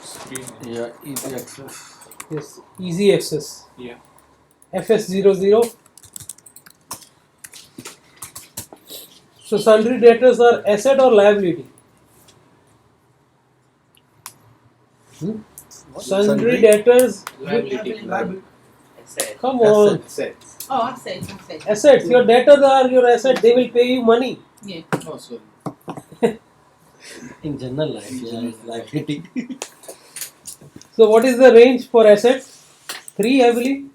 screen. Yeah, easy access. Yes, easy access. Yeah. FS00. So sundry debtors are asset or liability? Sundry debtors. Liability. Asset. Come on. Assets. Oh, assets. Assets. Your debtors are your asset. They will pay you money. Yeah. Oh, sorry. In general life, yeah, it's liability. So what is the range for assets? 3, I believe.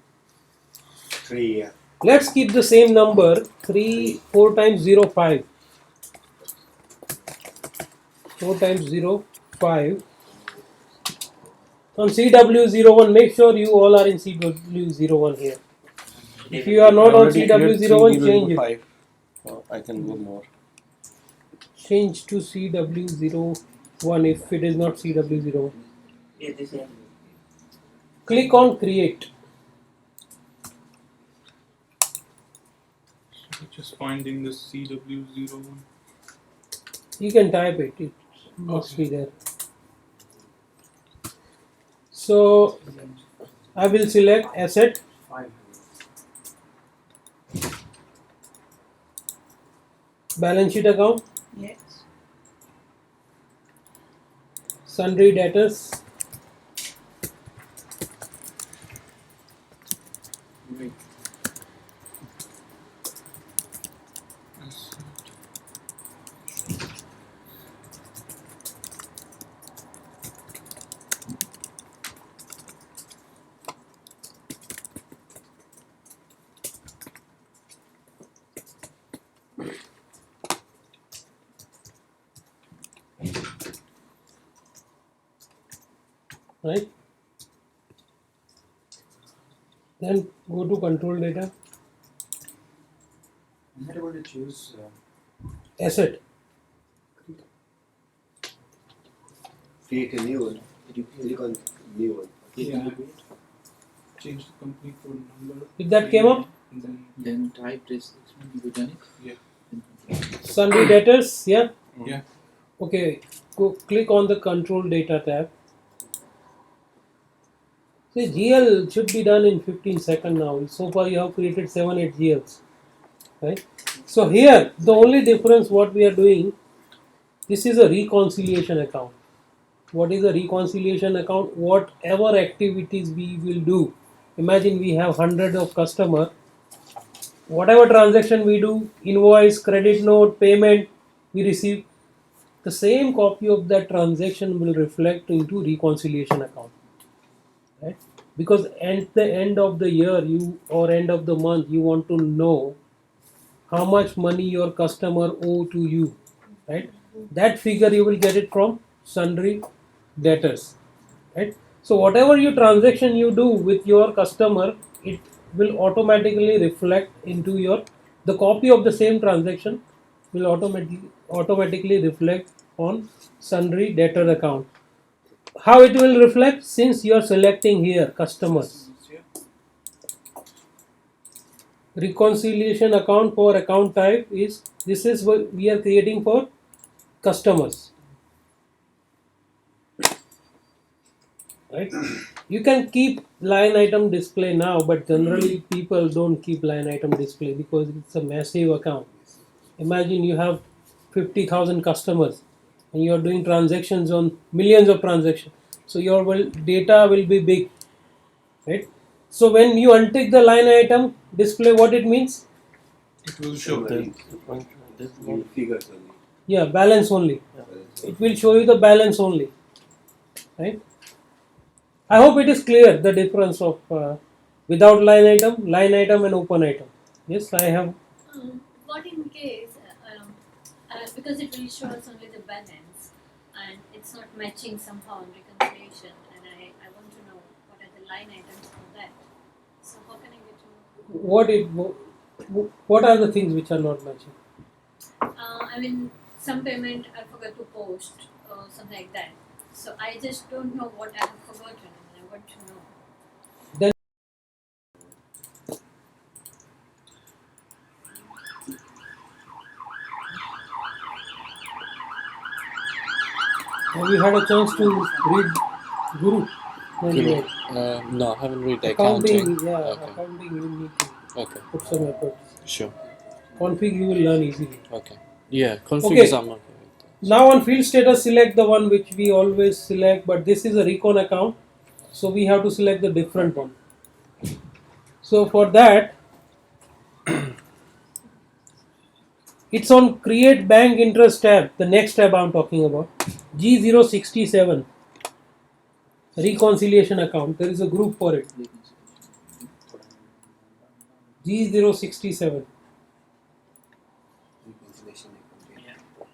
3, yeah. Let's keep the same number. 3, 4 times 0, 5. 4 times 0, 5. On CW01, make sure you all are in CW01 here. If you are not on CW01, change it. 5. I can go more. Change to CW01 if it is not CW01. Yeah, this is. Click on create. Just finding the CW01. You can type it. It must be there. So I will select asset. Balance sheet account. Yes. Sundry debtors. Wait. Right. Then go to control data. I'm not able to choose. Asset. Create a new one. Did you click on new one? Yeah. Change the company code number. If that came up, And Then type this Botanic. yeah. sundry debtors. Yeah. Yeah. Okay. Go click on the control data tab. See, GL should be done in 15 seconds now. So far you have created 7-8 GLs. Right? So here the only difference what we are doing, this is a reconciliation account. What is a reconciliation account? Whatever activities we will do. Imagine we have hundreds of customers. Whatever transaction we do, invoice, credit note, payment, we receive, the same copy of that transaction will reflect into reconciliation account. Right? Because at the end of the year or end of the month you want to know how much money your customer owe to you, right? That figure you will get it from sundry debtors, right? So whatever you transaction you do with your customer, it will automatically reflect into the copy of the same transaction will automatically reflect on sundry debtor account. How it will reflect? Since you are selecting here customers, reconciliation account for account type is, this is what we are creating for customers, right? You can keep line item display now, but generally people don't keep line item display because it's a massive account. Imagine you have 50,000 customers and you are doing transactions on millions of transactions, so your data will be big, right? So when you untick the line item display, what it means? It will show. New figures only. Yeah, balance only. It will show you the balance only, right? I hope it is clear the difference of without line item and open item. Yes, I have. What in case, because it will show us only the balance and it's not matching somehow on reconciliation, and I want to know what are the line items for that. So how can I get to What are the things which are not matching? I mean, some payment I forgot to post or something like that. So I just don't know what I have forgotten and I want to know. Then have you had a chance to read Guru. Then Guru. you- No, I haven't read the accounting, accounting. yeah, Okay. accounting you need to Okay, put some effort. sure. Config you will learn easily. Okay. Yeah, config Okay. is I'm okay with that. Now on field status, select the one which we always select, but this is a recon account, so we have to select the different one. So for that, it's on create bank interest tab, the next tab I'm talking about. G067, reconciliation account. There is a group for it. G067. Reconciliation account.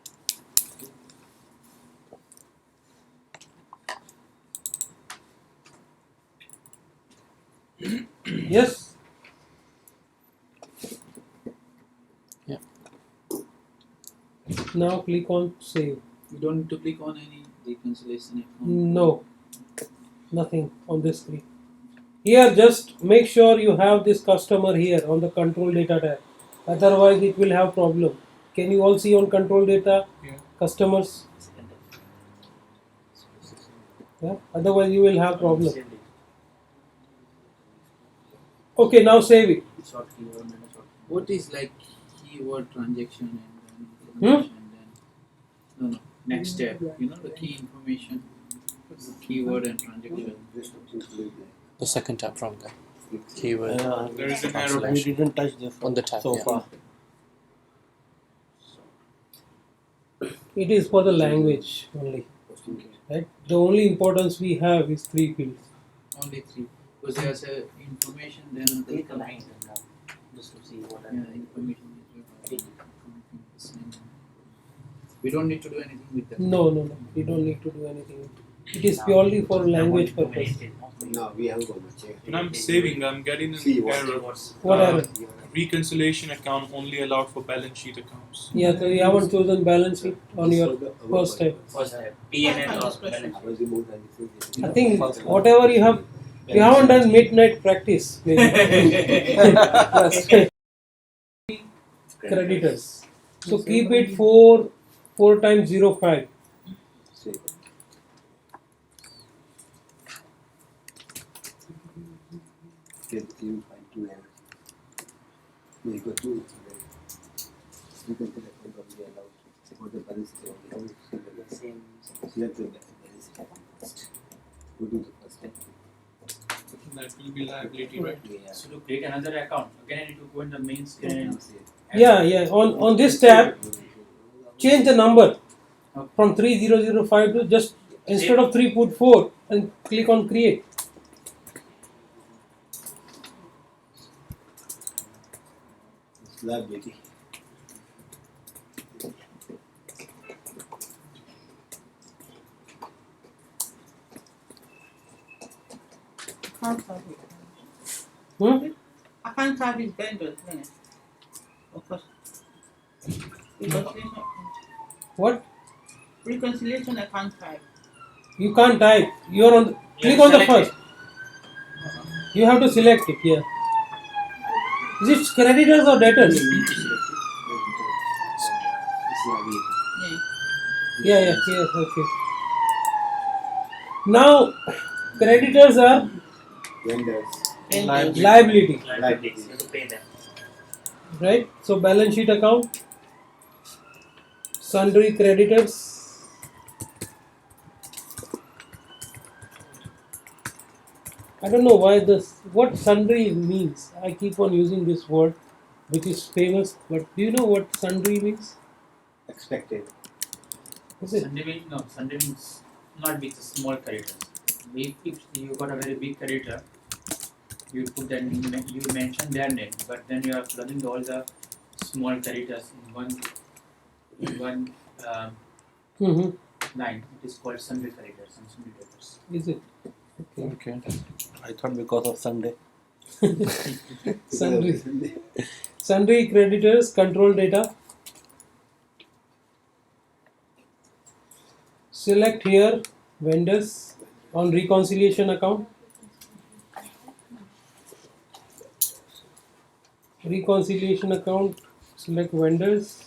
Yes. Yeah. Now click on save. You don't need to click on any reconciliation account. No, nothing on this screen. Here, just make sure you have this customer here on the control data tab. Otherwise, it will have problem. Can you all see on control data Yeah. customers? Yeah. Otherwise, you will have problem. Okay, now save it. What is like keyword transaction and then information and then next step, the key information, keyword and transaction. Just include The second tab from there. the Keyword. There is an arrow. We Translation. didn't touch this On the tab, so yeah. far. It is for the language only. Right? The only importance we have is 3 fields. Only 3. Because there's a information, then another Click a line just to see what are the information. We don't need to do anything with that. No. We don't need to do anything. It is purely for language purpose. No, we haven't gone to check. When I'm saving, I'm getting See an what- error. What error? Reconciliation account only allowed for balance sheet accounts. Yeah, so you haven't chosen balance sheet on your first step. First PNL or balance. I was removed and this I think whatever you haven't done midnight practice. Maybe. Creditors. So keep it 4 times 05. is get you find 2 errors. No, you got 2. You can select one of the allowed. Suppose the balance is only Same. select the balance sheet first. Go to the first step. That will be liability, right? Yeah. So to create another account, again I need to go in the main screen. Yeah. On this tab, change the number from 3005 to just instead of 3 put 4 and click on create. It's liability. Can't have it. I can't have his vendors, then. Of course. Reconciliation, What? reconciliation I can't type. You can't type. You're on. Click on the first. You have to select it here. Is it creditors or debtors? It's liability. Yeah. Yeah. Yes. Okay. Now, creditors are Vendors. Vendors. liability, Liabilities, you have to pay them. right? So balance sheet account, sundry creditors. I don't know why what sundry means. I keep on using this word, which is famous. But do you know what sundry means? Expected. Is it? Sunday means not big, it's small creditors. If you got a very big creditor, you put that you mention their name, but then you are plugging all the small creditors in one Mm-hmm. line. It is called sundry creditors and sundry debtors. Is it? Okay. Okay. I thought because of Sunday. Sundry. Sundry creditors, control data. Select here vendors on reconciliation account. Reconciliation account, select vendors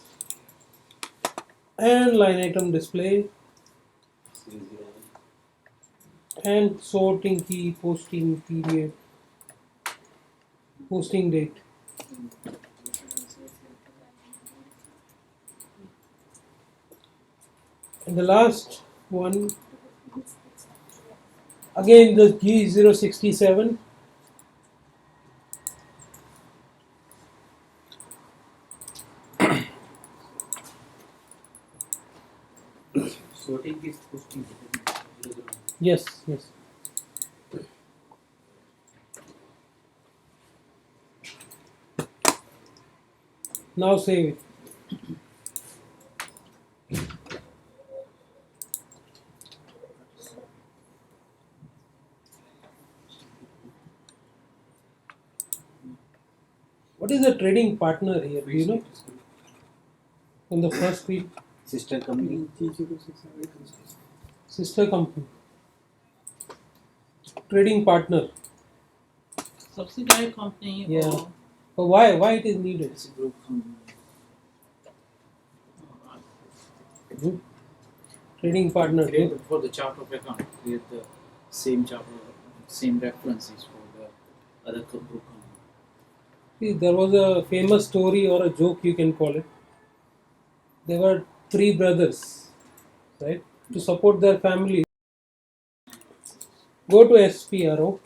and line item display. 001. and sorting key, posting period, posting date. And the last one, again the G067. Sorting is posting. Yes, yes. Now save it. What is the trading partner here? Do you know? On the first screen, Sister company. sister company. Trading partner. Subsidiary company Yeah. or But why it is needed? It's a group company. Group trading partner. Create for the chart of account. Create the same chart of same references for the other group company. See, there was a famous story or a joke you can call it. There were three brothers, right? To support their family, go to SPRO.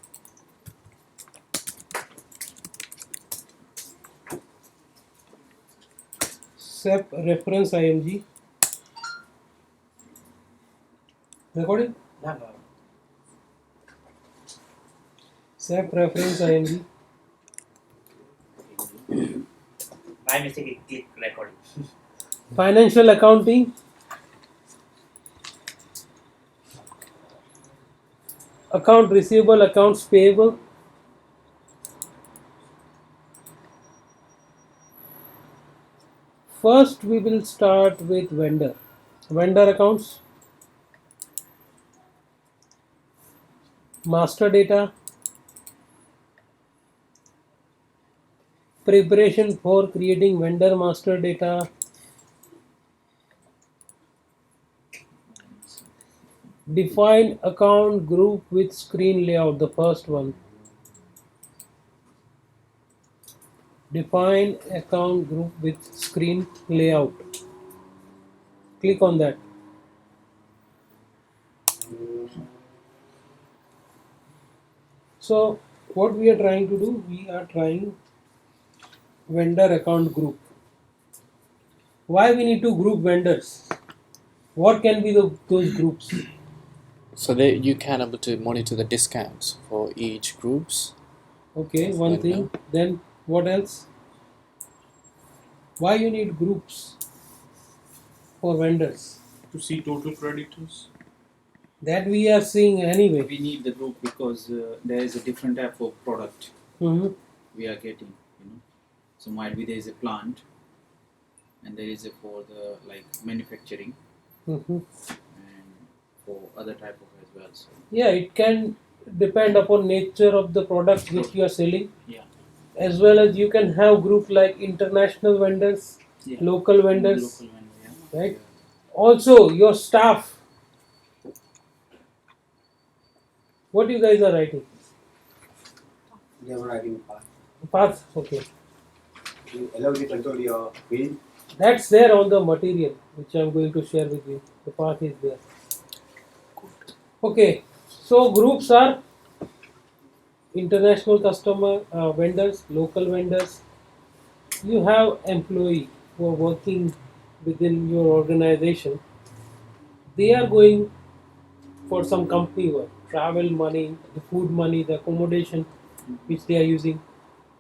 SAP reference IMG. Recording? SAP reference IMG. By mistake, it click recording. Financial accounting. Account receivable, accounts payable. First, we will start with vendor. Vendor accounts. Master data. Preparation for creating vendor master data. Define account group with screen layout, the first one. Define account group with screen layout. Click on that. So what we are trying to do, we are trying vendor account group. Why we need to group vendors? What can be those groups? So that you can able to monitor the discounts for each groups. Okay, one thing. Then what else? Why you need groups for vendors? To see total creditors. That we are seeing anyway. We need the group because there is a different type of product Mm-hmm. we are getting. So might be there is a plant, and there is a for the like manufacturing Mm-hmm. and for other type of as well. So Yeah, it can depend upon nature of the product which you are selling. Yeah. As well as you can have group like international vendors, Yeah. local vendors, local vendor, yeah. right? Also your staff. What you guys are writing? Never writing path. Path, okay. You allow you to control your field. That's there on the material which I'm going to share with you. The path is there. Okay, so groups are international customer vendors, local vendors. You have employee who are working within your organization. They are going for some company work, travel money, the food money, the accommodation which they are using,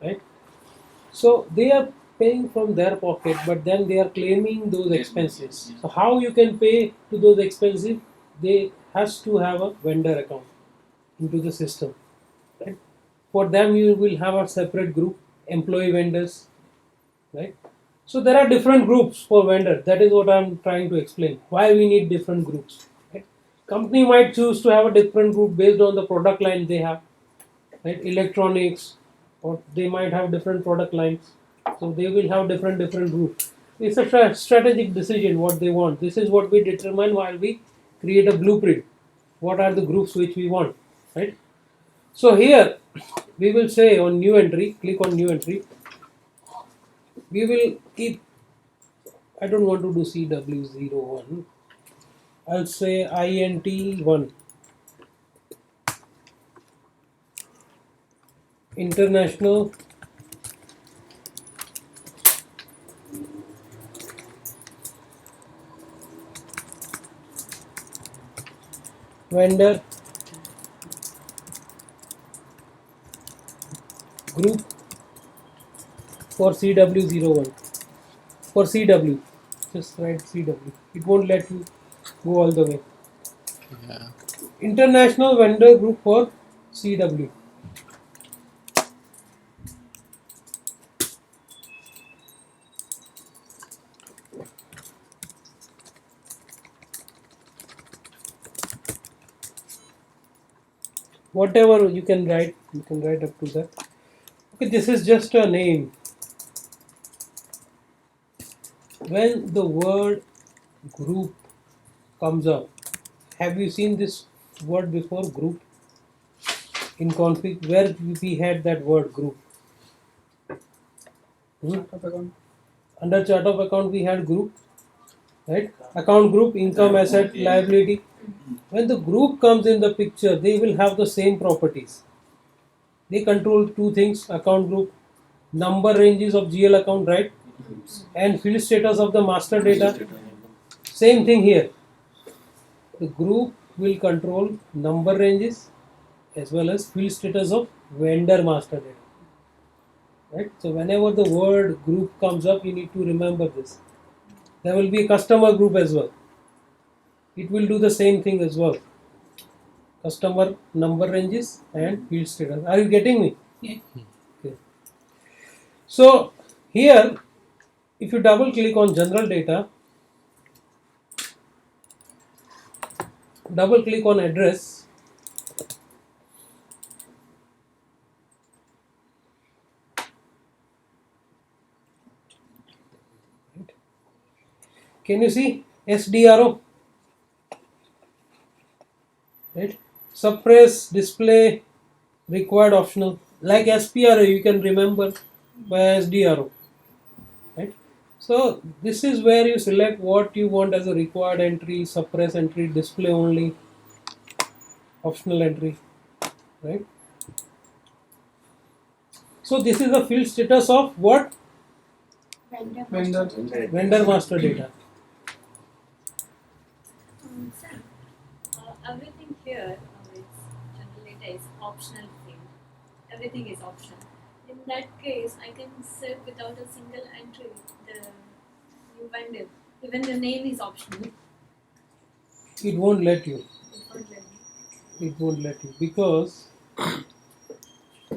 right? So they are paying from their pocket, but then they are claiming those expenses. So how you can pay to those expenses? They has to have a vendor account into the system, right? For them, you will have a separate group, employee vendors, right? So there are different groups for vendor. That is what I'm trying to explain. Why we need different groups. Right? Company might choose to have a different group based on the product line they have, right? Electronics, or they might have different product lines. So they will have different groups. It's a strategic decision what they want. This is what we determine while we create a blueprint. what are the groups which we want, right? So here we will say on new entry, click on new entry. We will keep, I don't want to do CW01. I'll say INT1. International vendor group for CW01. For CW, just write CW. It won't let you go all the way. Yeah. International vendor group for CW. Whatever you can write up to that. Okay, this is just a name. When the word group comes up, have you seen this word before, group? In config, where we had that word group? Under chart of account we had group, right? Account group, income, asset, liability. When the group comes in the picture, they will have the same properties. They control two things: account group, number ranges of GL account, right? And field status of the master data. Same thing here. The group will control number ranges as well as field status of vendor master data. Right? So whenever the word group comes up, you need to remember this. There will be a customer group as well. It will do the same thing as well. Customer number ranges and field status. Are you getting me? Yeah. Okay. So here, if you double click on general data, double click on address, can you see SDRO? Right? Suppress, display, required, optional. Like SPRO, you can remember by SDRO. Right? So this is where you select what you want as a required entry, suppress entry, display only, optional entry. Right? So this is the field status of what? Vendor. Vendor master data. Sam, everything here is general data is optional field. Everything is optional. In that case, I can save without a single entry the new vendor. Even the name is optional. It won't let you. It won't let me. It won't let you because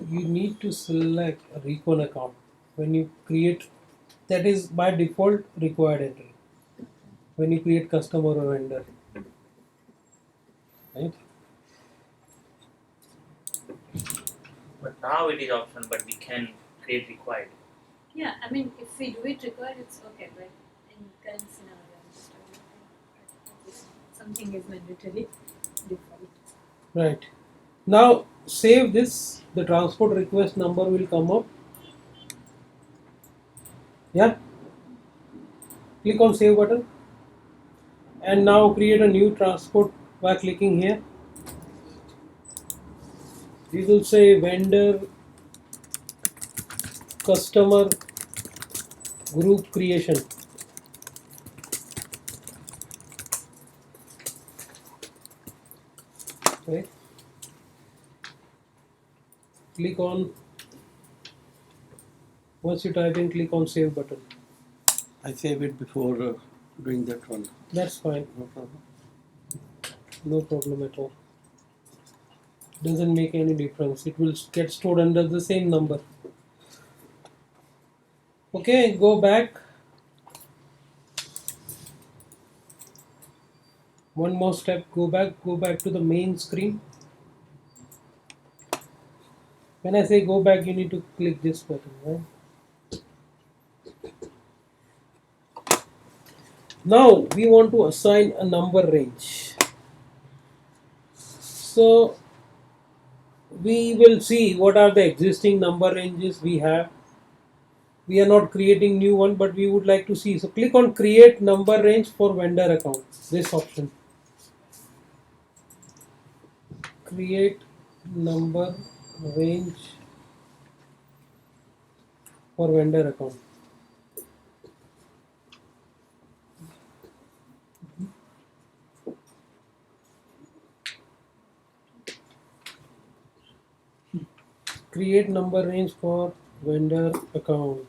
you need to select a recon account when you create. That is by default required entry when you create customer or vendor. Right? But now it is optional, but we can create required. Yeah, I mean, if we do it required, it's okay. But in current scenario, I'm just looking at something is mandatory default. Right. Now save this. The transport request number will come up. Yeah. Click on save button. And now create a new transport by clicking here. We will say vendor customer group creation. Okay. Click on, once you type in, click on save button. I save it before doing that one. That's fine. No problem. No problem at all. Doesn't make any difference. It will get stored under the same number. Okay, go back. One more step, go back to the main screen. When I say go back, you need to click this button, right? Now we want to assign a number range. So we will see what are the existing number ranges we have. We are not creating new one, but we would like to see. So click on create number range for vendor account. This option. Create number range for vendor account. Create number range for vendor account.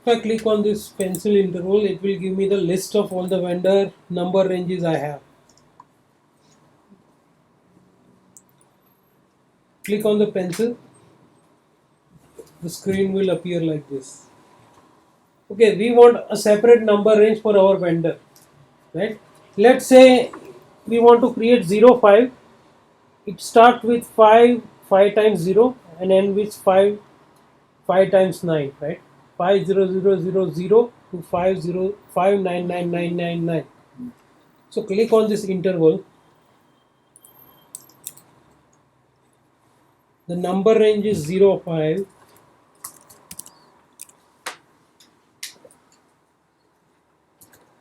If I click on this pencil interval, it will give me the list of all the vendor number ranges I have. Click on the pencil, the screen will appear like this. Okay, we want a separate number range for our vendor, right? Let's say we want to create 0, 5. It starts with 5 times 0 and end with 5 times 9, right? 50000 to 5059999. So click on this interval. The number range is 0, 5.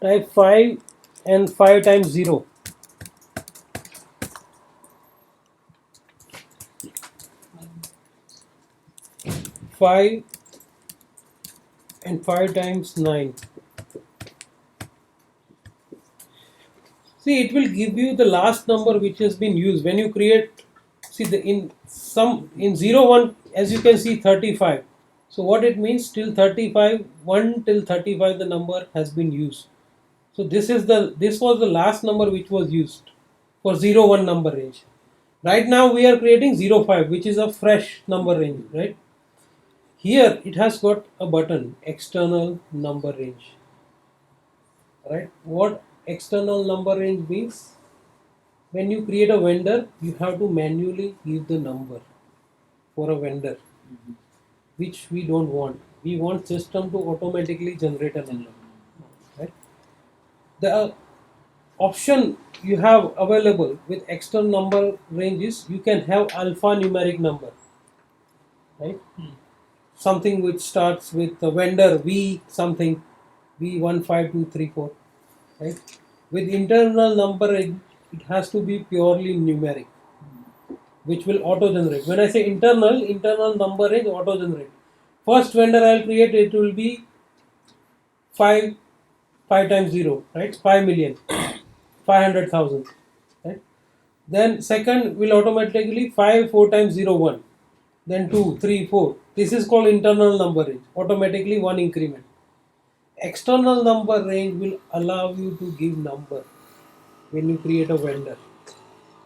Type 5 and 5 times 0. 5 and 5 times 9. See, it will give you the last number which has been used when you create. See, in 0, 1, as you can see, 35. So what it means, till 35, 1 till 35 the number has been used. So this was the last number which was used for 0, 1 number range. Right now we are creating 0, 5, which is a fresh number range, right? Here it has got a button, external number range, right? What external number range means? When you create a vendor, you have to manually give the number for a vendor, which we don't want. We want system to automatically generate a number, right? The option you have available with external number ranges, you can have alphanumeric number, right? Something which starts with the vendor V something, V15234, right? With internal number range, it has to be purely numeric, which will auto generate. When I say internal number range auto generate. First vendor I'll create, it will be 5 times 0, right? 5 million, 500,000, right? Then second will automatically 5 4 times 0 1, then 2 3 4. This is called internal number range, automatically one increment. External number range will allow you to give number when you create a vendor.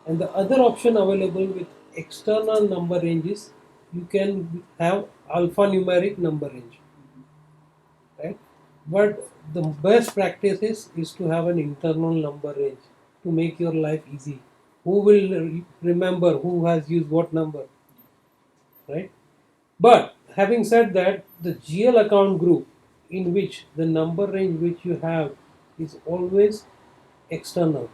And the other option available with external number range is you can have alphanumeric number range, right? But the best practice is to have an internal number range to make your life easy. Who will remember who has used what number, right? But having said that, the GL account group in which the number range which you have is always external.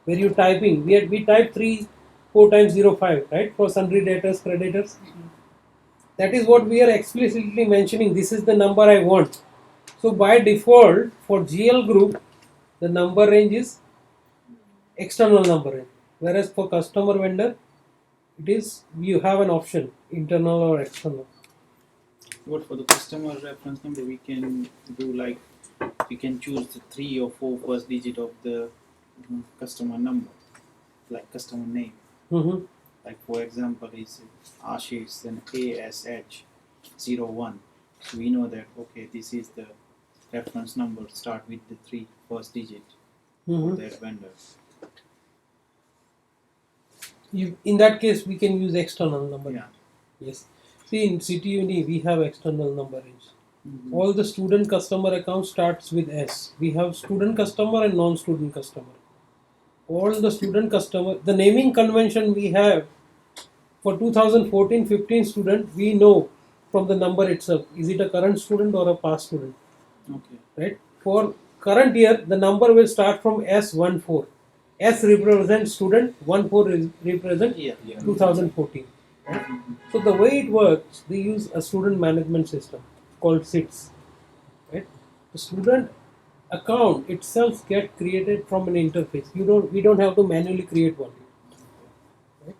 Where you typing, we type 3 4 times 0 5, right, for sundry debtors, creditors. That is what we are explicitly mentioning. This is the number I want. So by default for GL group, the number range is external number range. Whereas for customer vendor, it is you have an option, internal or external. But for the customer reference number, we can do like, we can choose the 3 or 4 first digit of the customer number, like customer name. Mm-hmm. Like for example, is Ashish, then ASH01. So we know that, okay, this is the reference number, start with the 3 first digit Mm-hmm. of that vendor. In that case, we can use external number. Yeah. Yes. See, in CTUNI, we have external number range. All the student customer account starts with S. We have student customer and non-student customer. All the student customer, the naming convention we have for 2014-15 student, we know from the number itself, is it a current student or a past student, Okay. right? For current year, the number will start from S14. S represents student, 14 represents Yeah. 2014. Right? So the way it works, they use a student management system called SITS. Right? The student account itself get created from an interface. We don't have to manually create one. Right?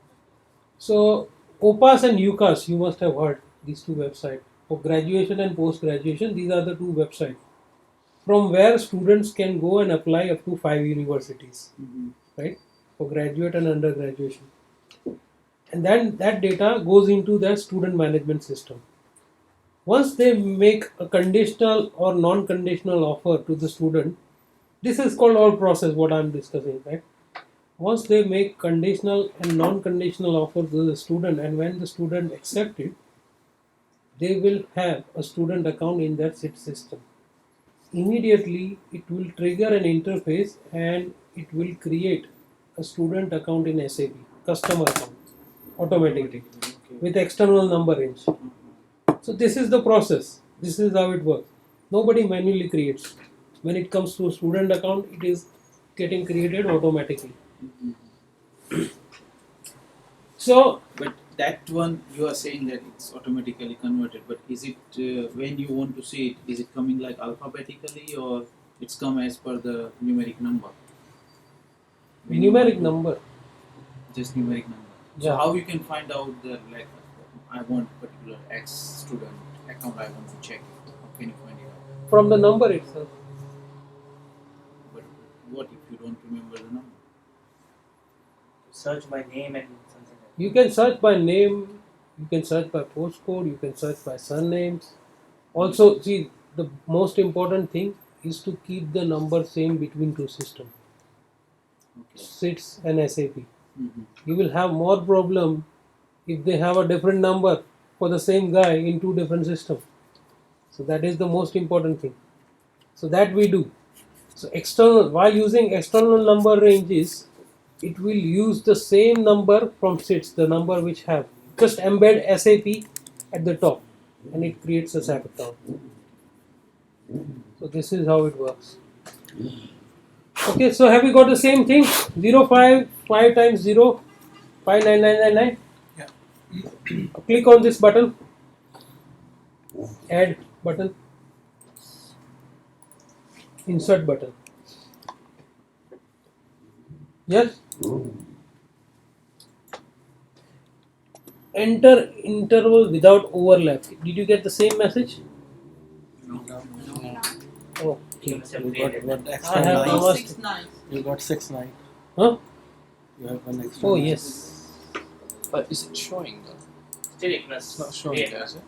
So OPAS and UCAS, you must have heard these two websites. For graduation and post graduation, these are the two websites from where students can go and apply up to 5 universities, right, for graduate and undergraduation. And then that data goes into their student management system. Once they make a conditional or non-conditional offer to the student, this is called all process what I'm discussing, right? Once they make conditional and non-conditional offer to the student, and when the student accepts it, they will have a student account in their SIT system. Immediately it will trigger an interface and it will create a student account in SAP, customer account, automatically with external number range. So this is the process. This is how it works. Nobody manually creates. When it comes to student account, it is getting created automatically. So But that one you are saying that it's automatically converted. But is it when you want to see it? Is it coming like alphabetically or it's come as per the numeric number? When you numeric want to- number. Just numeric number. So Yeah. how you can find out the like I want particular X student account I want to check it. How can you find it out? From the number itself. But what if you don't remember the number? Search by name and something like You can search by name, you can search by postcode, you can search by surnames. Also, see, the most important thing is to keep the number same between two systems, Okay. SITS and SAP. Mm-hmm. You will have more problem if they have a different number for the same guy in two different systems. So that is the most important thing. So that we do. So external, while using external number ranges, it will use the same number from SITS, the number which have. Just embed SAP at the top and it creates a SAP account. So this is how it works. Okay, so have you got the same thing? 0, 5, 5 times 0, 59999. Yeah. Click on this button, add button, insert button. Yes? Enter interval without overlap. Did you get the same message? Oh, you must have You got created. what I extra have nine? almost- 6 9. You got 6 9. huh? You have one extra. Oh, 9. yes. But is it showing though? Still it must It's not showing create there, one. is it?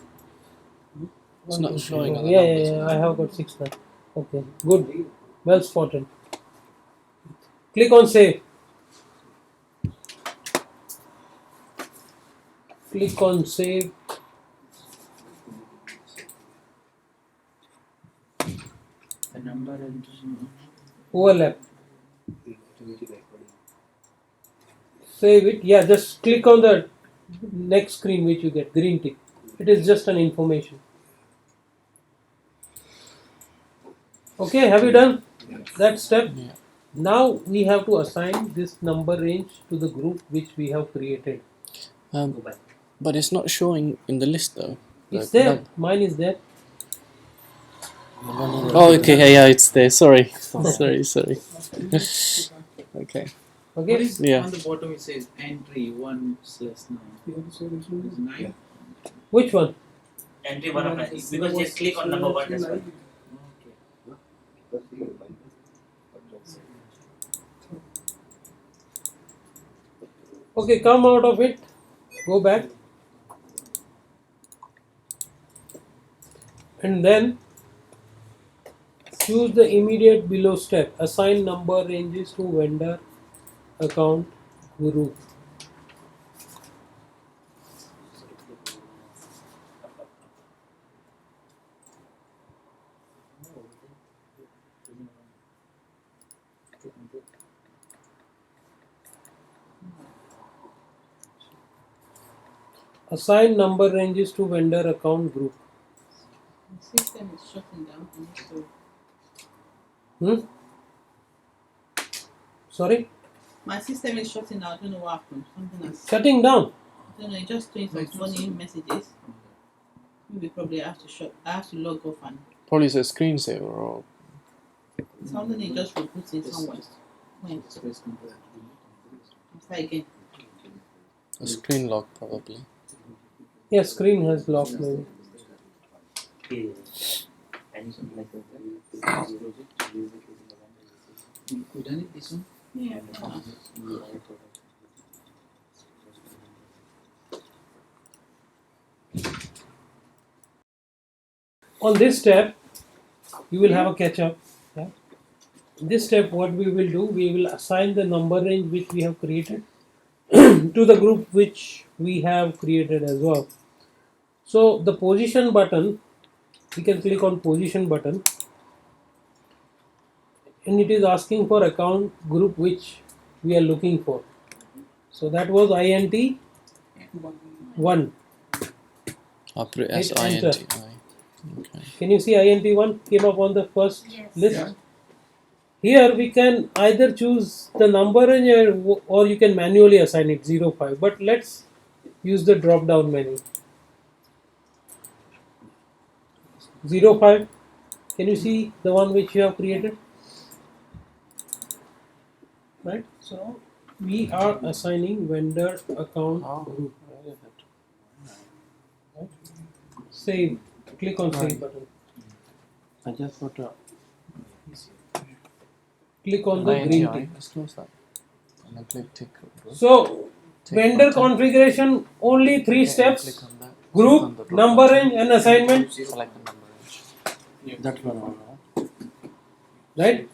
It's One, not two, showing three. on the Yeah, numbers. yeah, yeah. I have got 6 now. Okay, good. Well spotted. Click on save. Click on save. The number and Overlap. Save it. Yeah, just click on the next screen which you get, green tick. It is just an information. Okay, have you done that step? Yeah. Now we have to assign this number range to the group which we have created. go Um, back. but it's not showing in the list though. It's The there. num- Mine is there. Oh, okay. Yeah, it's there. Sorry. sorry. Okay. What Okay. is Yeah. on the bottom it says entry 1/9. Is 9? Which one? Entry one of nine. Because just click on number one, that's why. Okay. Okay, come out of it. Go back. And then choose the immediate below step. Assign number ranges to vendor account group. Assign number ranges to vendor account group. The system is shutting down. I need to. Hmm? Sorry? My system is shutting down. I don't know what happened. Something has. Shutting down. I don't know. It just doing some funny messages. Maybe probably I have to shut. I have to log off and Probably it's a screensaver or something. It just reboots in somewhere. Wait. Try again. a screen lock probably. Yeah, screen has locked maybe. You done it this one? Yeah. On this step, you will have a catch up. Yeah? This step, what we will do, we will assign the number range which we have created to the group which we have created as well. So the position button, we can click on position button, and it is asking for account group which we are looking for. So that was INT 1. As Hit enter. INT. Okay. Can you see INT 1 came up on the first Yes. list? Yeah. Here we can either choose the number range or you can manually assign it 05. But let's use the drop down menu. 05. Can you see the one which you have created? Right. So we are assigning vendor account group. Right. Save. Click on save button. I just got a Click on the INT, green right? tick. Let's close that. And then click tick. So Tick vendor button. configuration only 3 Okay, steps: click on that. group, Click on the drop number button. range, and assignment. Select the number range. that one. Right?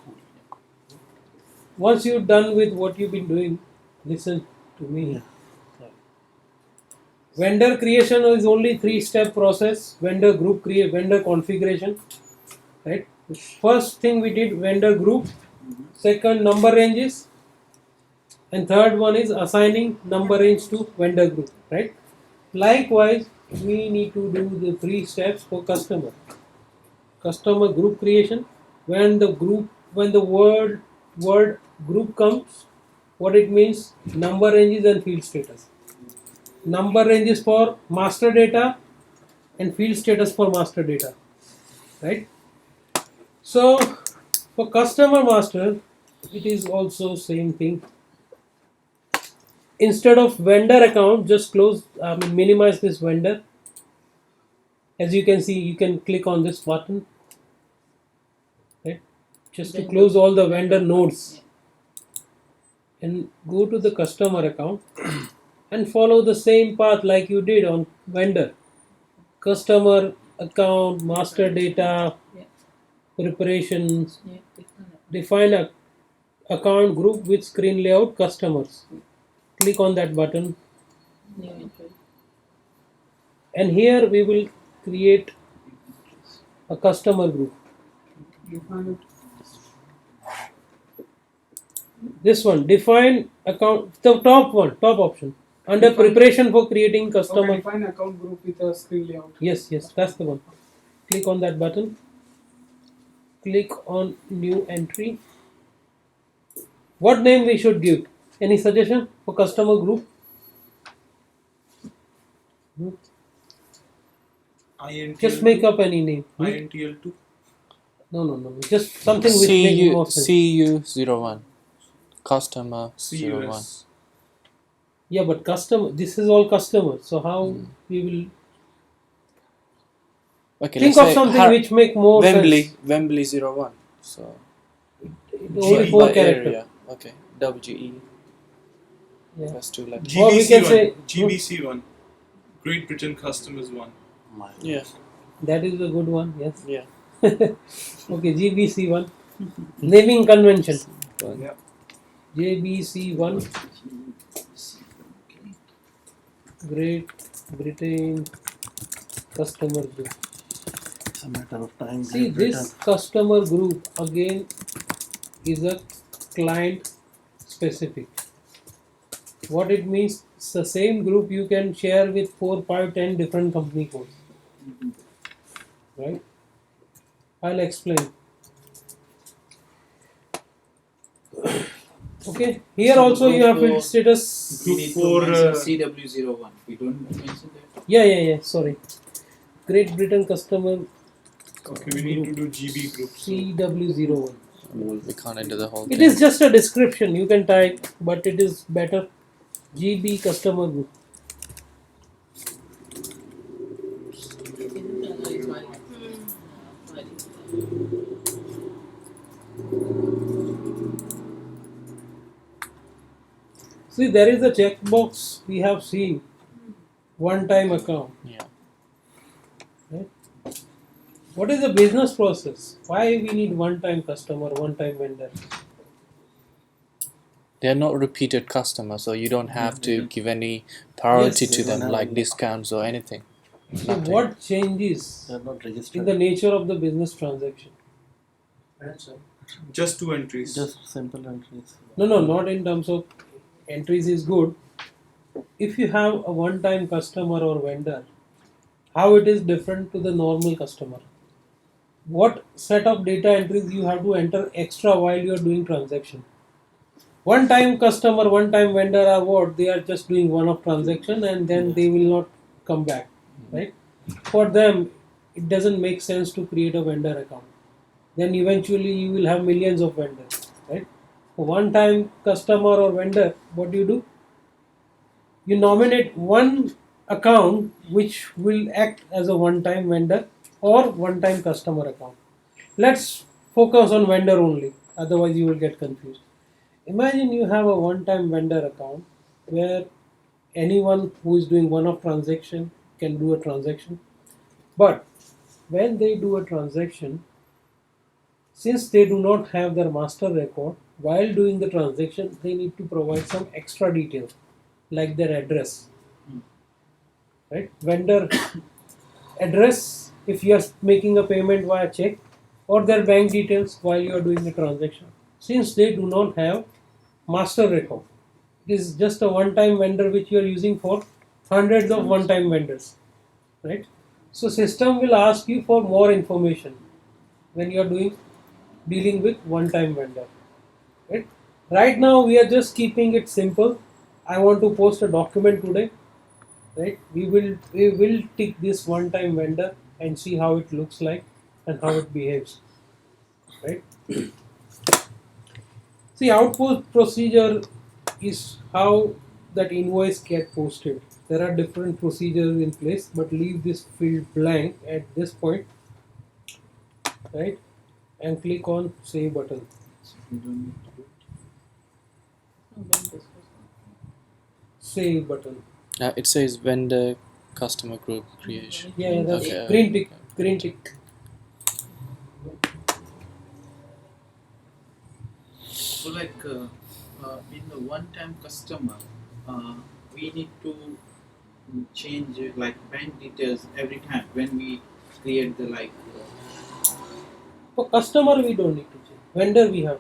Once you're done with what you've been doing, listen to me. Vendor creation is only 3-step process. Vendor group create, vendor configuration. Right? First thing we did vendor group. Second, number ranges. And third one is assigning number range to vendor group. Right? Likewise, we need to do the 3 steps for customer. Customer group creation. When the word group comes, what it means: number ranges and field status. Number ranges for master data and field status for master data. Right? So for customer master, it is also same thing. Instead of vendor account, just minimize this vendor. As you can see, you can click on this button, right? Just to close all the vendor nodes, and go to the customer account and follow the same path like you did on vendor. Customer account, master data, preparations, Yeah. Click on it. define a account group with screen layout customers. Click on that button, New entry. and here we will create a customer group. This one, define account, the top option. Under Define- preparation for creating customer. Okay, define account group with a screen layout. Yes, that's the one. Click on that button. Click on new entry. What name we should give? Any suggestion for customer group? INTL2. Just make up any name. INTL2. No. Just something which makes more sense. CU01. Customer 01. CUS. Yeah, but customer. This is all customer. So how we will Okay, think let's of say something which make more sense. Wembley 01. So Only 4 by characters. area. Okay. WGE. Yeah. Plus 2 like Or we can say- GBC1. Great Britain Customers 1. yeah. That is a good one. Yes. Yeah. Okay, GBC1. Naming convention. Yeah. JBC1. Great Britain customer group. It's a matter of time. See, Great this customer group again is a client specific. What it means, it's the same group you can share with 4, 5, 10 different company codes, right? I'll explain. Okay, here So also you have group, field status. We need to For, mention CW01. We don't mention that. Yeah, sorry. Great Britain customer okay, we need to do GB groups. CW01. We can't enter the whole It thing. is just a description, you can type, but it is better. GB customer group. See, there is a checkbox we have seen. One time account. Yeah. Right? What is the business process? Why we need one time customer, one time vendor? They are not repeated customers, so you don't have to give any priority Yes. to them, They don't like have- discounts or anything. So Nothing. what changes They are not in registered. the nature of the business transaction? Just two entries. Just simple entries. No, not in terms of entries is good. If you have a one time customer or vendor, how it is different to the normal customer? What set of data entries you have to enter extra while you are doing transaction? One time customer, one time vendor are what? They are just doing one off transaction and then they will not come back, right? For them, it doesn't make sense to create a vendor account. Then eventually you will have millions of vendors, right? For one time customer or vendor, what do? You nominate one account which will act as a one time vendor or one time customer account. Let's focus on vendor only, otherwise you will get confused. Imagine you have a one time vendor account where anyone who is doing one off transaction can do a transaction. But when they do a transaction, since they do not have their master record, while doing the transaction, they need to provide some extra details like their address. Right? Vendor address if you are making a payment via check, or their bank details while you are doing the transaction. Since they do not have master record, it is just a one time vendor which you are using for hundreds of one time vendors, right? So system will ask you for more information when you are dealing with one time vendor, right? Right now we are just keeping it simple. I want to post a document today, right? We will tick this one time vendor and see how it looks like and how it behaves, right? See, outpost procedure is how that invoice get posted. There are different procedures in place, but leave this field blank at this point, right? And click on save button. We don't need to do it. Save button. It says vendor customer group creation. Yeah, that's Okay, green tick. okay. Green tick. So like in the one-time customer, we need to change like bank details every time when we create the For customer, we don't need to change. Vendor, we have.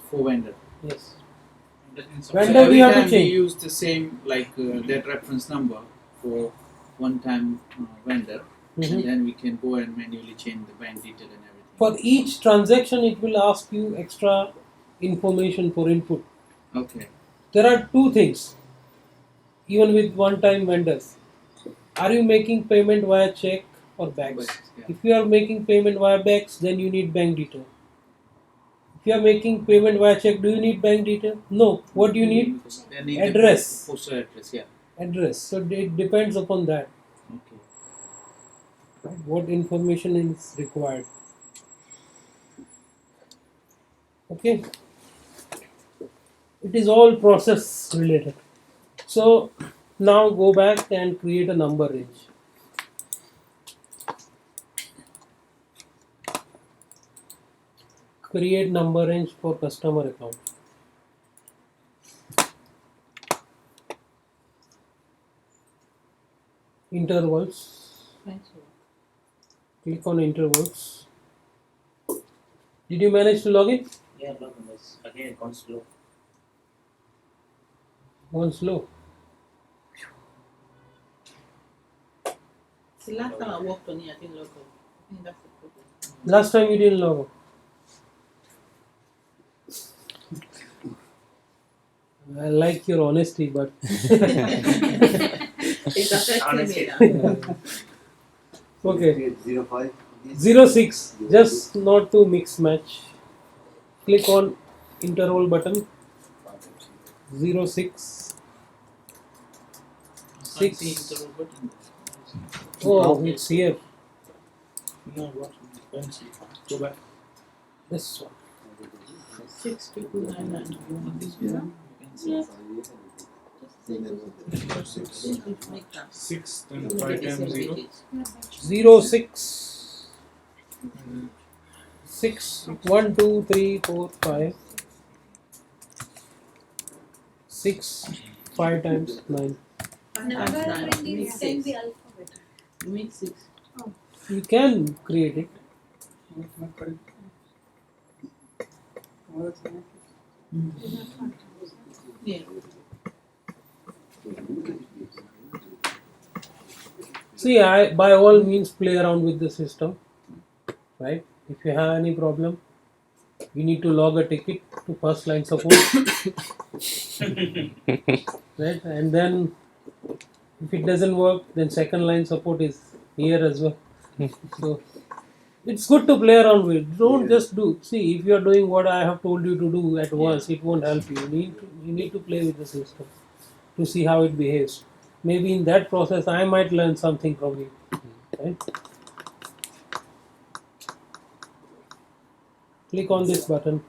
for vendor. Yes. So Vendor, every we have to time change. we use the same that reference number for one-time vendor, Mhm. and then we can go and manually change the bank detail and everything. For each transaction, it will ask you extra information for input. Okay. There are two things, even with one-time vendors. Are you making payment via check or BACS? Yeah. If you are making payment via BACS, then you need bank detail. If you are making payment via check, do you need bank detail? No. What do you need? They need Address. The postal address. Yeah. Address. So it depends upon that. Okay. Right? What information is required. Okay. It is all process related. So now go back and create a number range. Create number range for customer account. Intervals. Click on intervals. Did you manage to log in? Yeah, no, again, it comes slow. Gone slow. The last time I worked on it, I didn't log out. I think that's the problem. Last time you didn't log out. I like your honesty, but It's affecting me now. okay. 05. 06. Just not to mix match. Click on interval button. 06. I can't see 6. interval button. Oh, it's here. No, what? Pencil. Go back. This one. 6299. You want this Yeah. one? You can see. Just make that. 6, then Look 5 at this times 0. weightage. 06. 6. 1, 2, 3, 4, 5. 6. 5 times 9. Number Nine. printing can be alphabet. You make 6. You can create it. Yeah. See, I by all means play around with the system, right? If you have any problem, you need to log a ticket to first line support, right? And then if it doesn't work, then second line support is here as well. So it's good to play around with. Don't just do. See, if you are doing what I have told you to do at once, it won't help you. You need to play with the system to see how it behaves. Maybe in that process, I might learn something from you, right? Click on this button.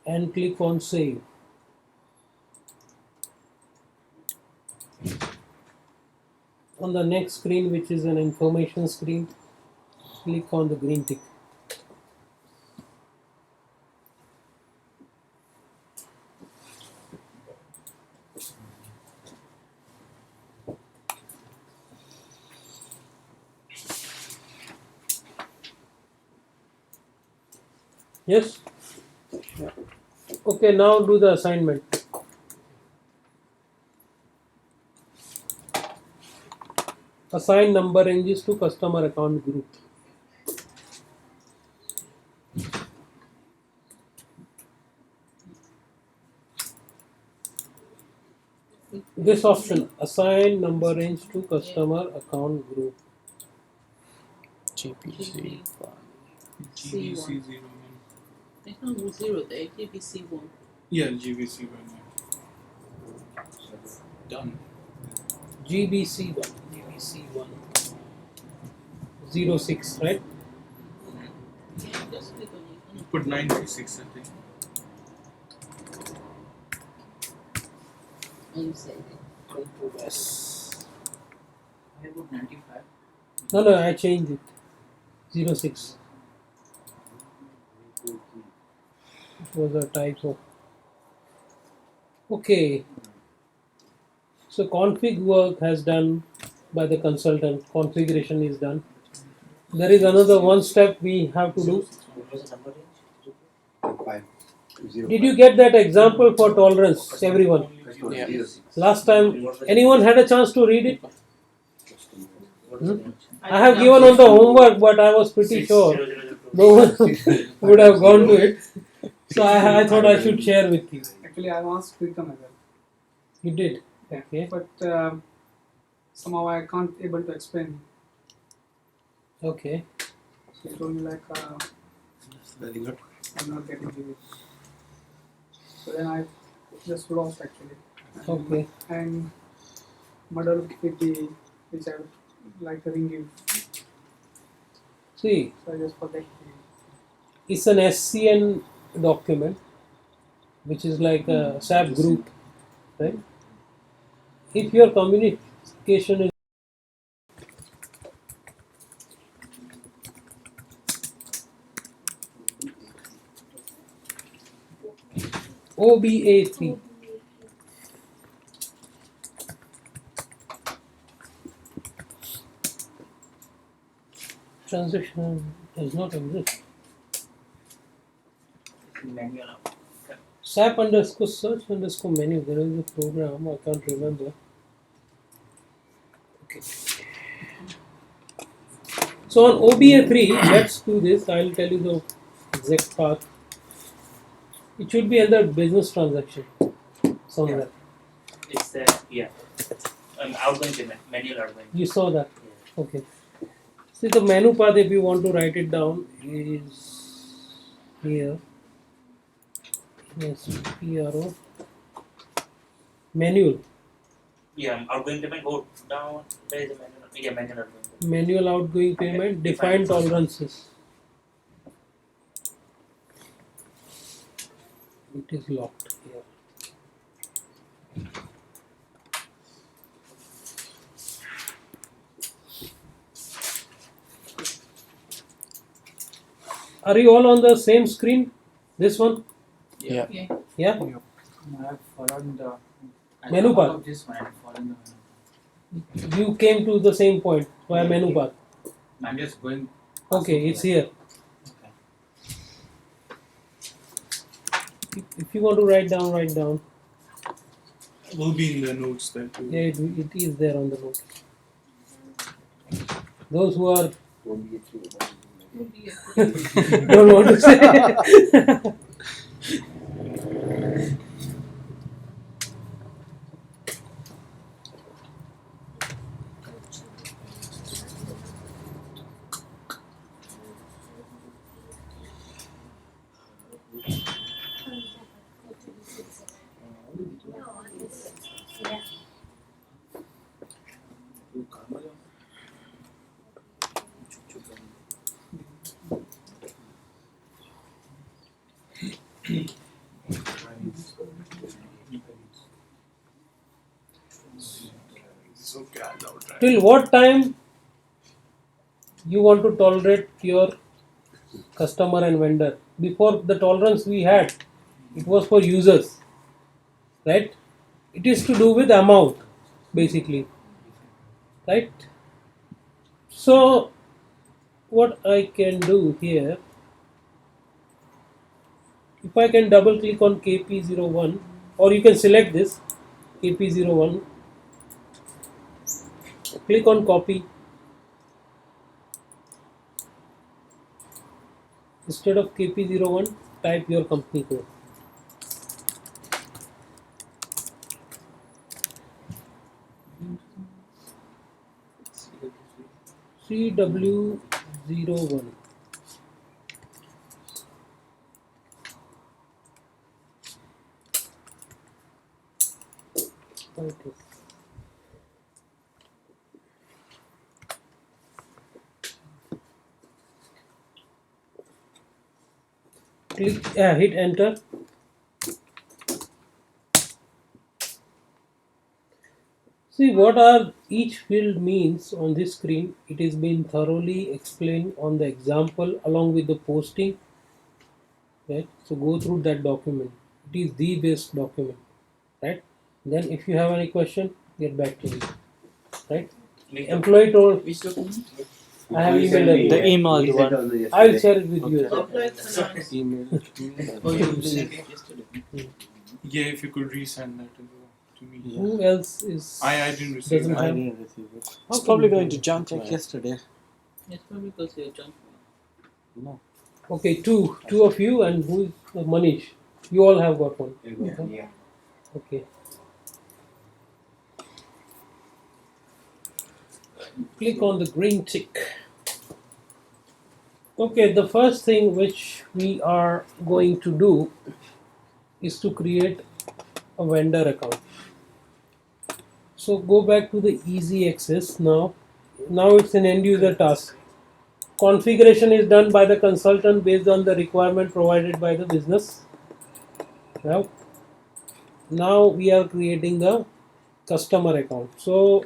And click on save. On the next screen, which is an information screen, click on the green tick. Yes? Okay, now do the assignment. Assign number ranges to customer account group. This option, assign number range to customer account group. GPC. GBC 01. There's no 0 there. GBC 1. Yeah, GBC 1. Done. GBC1. GBC1. 06, right? Yeah, just click on it. Put 96, I think. And you save it. Yes. I put 95. No, I changed it. 06. It was a typo. Okay. So config work has done by the consultant. Configuration is done. There is another one step we have to do. 5. Did you get that example for tolerance, everyone? Yeah. Last time, anyone had a chance to read it? I have given on the homework, but I was pretty sure no one would have gone to it. So I thought I should share with you. Actually, I asked Pritam as well. You did? Yeah. Okay. But somehow I can't able to explain. Okay. So he told me like Very good. I'm not getting it. So then I just lost actually. Okay. And muddled with the which I would like to ring you. See, So I just forget. it's an SCN document, which is like a SAP group, right? If your communication is OBA3, transaction does not exist. Manual out. SAP underscore search underscore menu. There is a program, I can't remember. Okay. So on OBA3, let's do this. I'll tell you the exact path. It should be under business transaction somewhere. It's outgoing payment, manual outgoing. You saw that. Yeah. Okay. See, the menu path, if you want to write it down, is here. Yes, PRO. Manual. Yeah, outgoing payment, go down, there is a manual, manual outgoing payment. Manual outgoing payment, defined tolerances. It is locked here. Are you all on the same screen? This one? Yeah. Yeah. Yeah? I have followed the Menu bar. of this one, I have followed the You came to the same point via menu bar. I'm just going. Okay, it's here. Okay. If you want to write down, write down. Will be in the notes then too. Yeah, it is there on the note. Those who are Won't be a true. don't want to say. Yeah. It's okay, I'll try. Till what time you want to tolerate your customer and vendor? Before, the tolerance we had, it was for users, right? It is to do with amount, basically, right? So what I can do here, if I can double click on KP01, or you can select this KP01, click on copy. Instead of KP01, type your company code. CW01. Okay. Click, hit enter. See what are each field means on this screen. It is been thoroughly explained on the example along with the posting. Right. So go through that document. It is the best document. Right. Then if you have any question, get back to me. Right. Employee told. Which document? I have emailed The them. emailed one. I will share it with you. as well. Apply finance. Email. Oh, you sent it yesterday. Yeah, if you could resend that to me. Yeah. Who else is? I didn't receive Doesn't that. I have- didn't receive it. How It's come probably you going to don't? junk Like like yesterday. It's probably because you're junk. No. Okay, two of you, and who is Manish? You all have got one. Yeah. Okay. Click on the green tick. Okay, the first thing which we are going to do is to create a vendor account. So go back to the easy access now. Now it's an end user task. Configuration is done by the consultant based on the requirement provided by the business. Now we are creating the customer account. So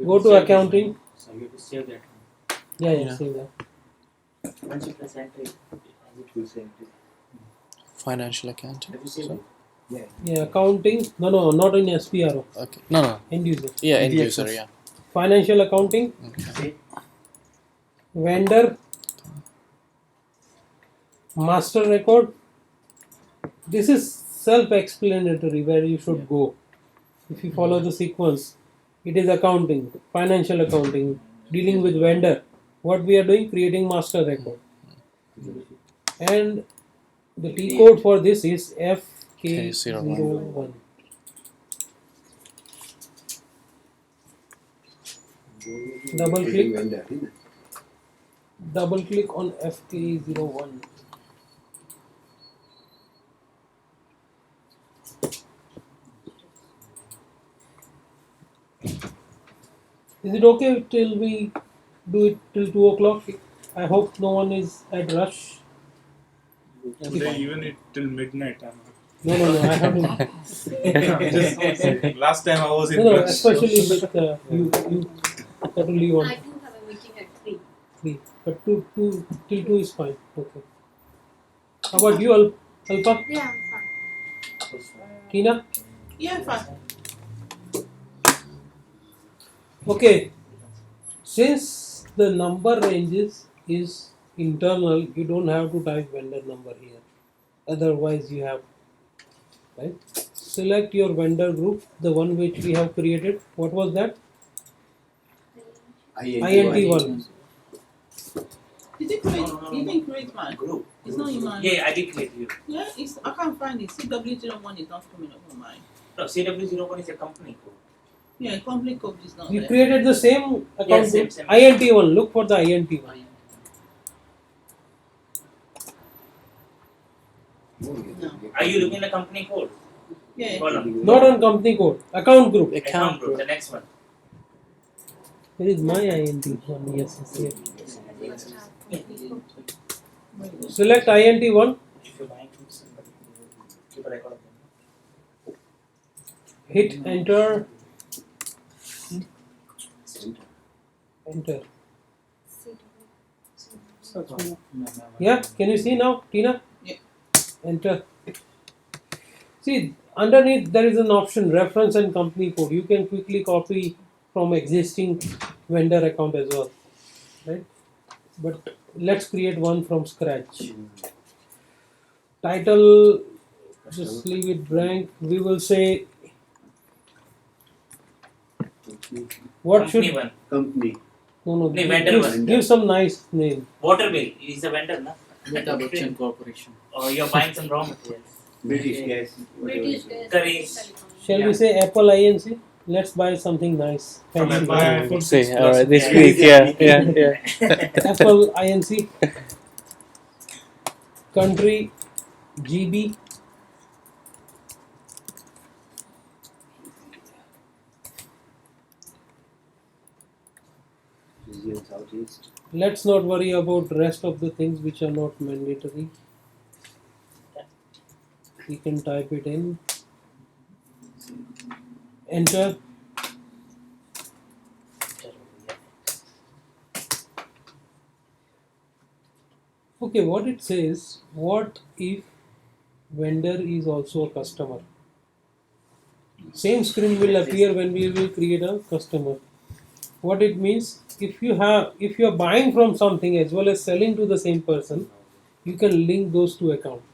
go to accounting. So you have to save that one. Yeah, see that. Once you press enter, It will send it. Financial accounting. have you saved So- it? Yeah. Yeah, accounting. No, not in SPRO. Okay. No. End user. Yeah, end EDXS. user. Yeah. Financial accounting. Okay. Save. vendor master record. This is self-explanatory where you should go. If you follow the sequence, it is accounting, financial accounting, dealing with vendor. What we are doing, creating master record. And the T code for this is FK01. Double click. Vendor, isn't it? Double click on FK01. Is it okay till we do it till 2 o'clock? I hope no one is at rush. Today even it till midnight. No, I haven't. Just last time I was in No, rush. especially with you have to leave on I do have a meeting at 3. 3. But 2 till 2 is fine. Okay. How about you, Alpha? Yeah, I'm fine. Tina? Yeah, fine. Okay. Since the number ranges is internal, you don't have to type vendor number here. Otherwise, you have, right? Select your vendor group, the one which we have created. What was that? INT1. Did you create? You didn't create mine. Group. It's not in mine. Yeah, I did create you. Yeah, I can't find it. CW01 is not coming up on mine. No, CW01 is a company code. Yeah, complete code is not You there. created the same account Yes, same, group. same. INT1. Look for the INT1. Are you looking at the company code? Yeah. Column. Not on company code. Account group. Account group, the next one. Where is my INT1? Yes, it's here. Select INT1. If you're buying from somebody, keep a record of them. Hit enter. Enter. Yeah, can you see now, Tina? Yeah. Enter. See, underneath there is an option reference and company code. You can quickly copy from existing vendor account as well, right? But let's create one from scratch. Title, just leave it blank. We will say what Company should one. Company. no vendor one. give some nice name. Water bill is a vendor, na? Meta Bachchan Corporation. Or you're buying some raw materials. British gas. British Gas. Curries. Shall Yeah. we say Apple INC? Let's buy something nice. From Fancy. Apple. See, alright, this Yeah. week, yeah. Apple INC. Country GB. Region Southeast. Let's not worry about rest of the things which are not mandatory. We can type it in. Enter. Okay, what it says, what if vendor is also a customer? Same screen will appear when we will create a customer. What it means, if you are buying from something as well as selling to the same person, you can link those two accounts.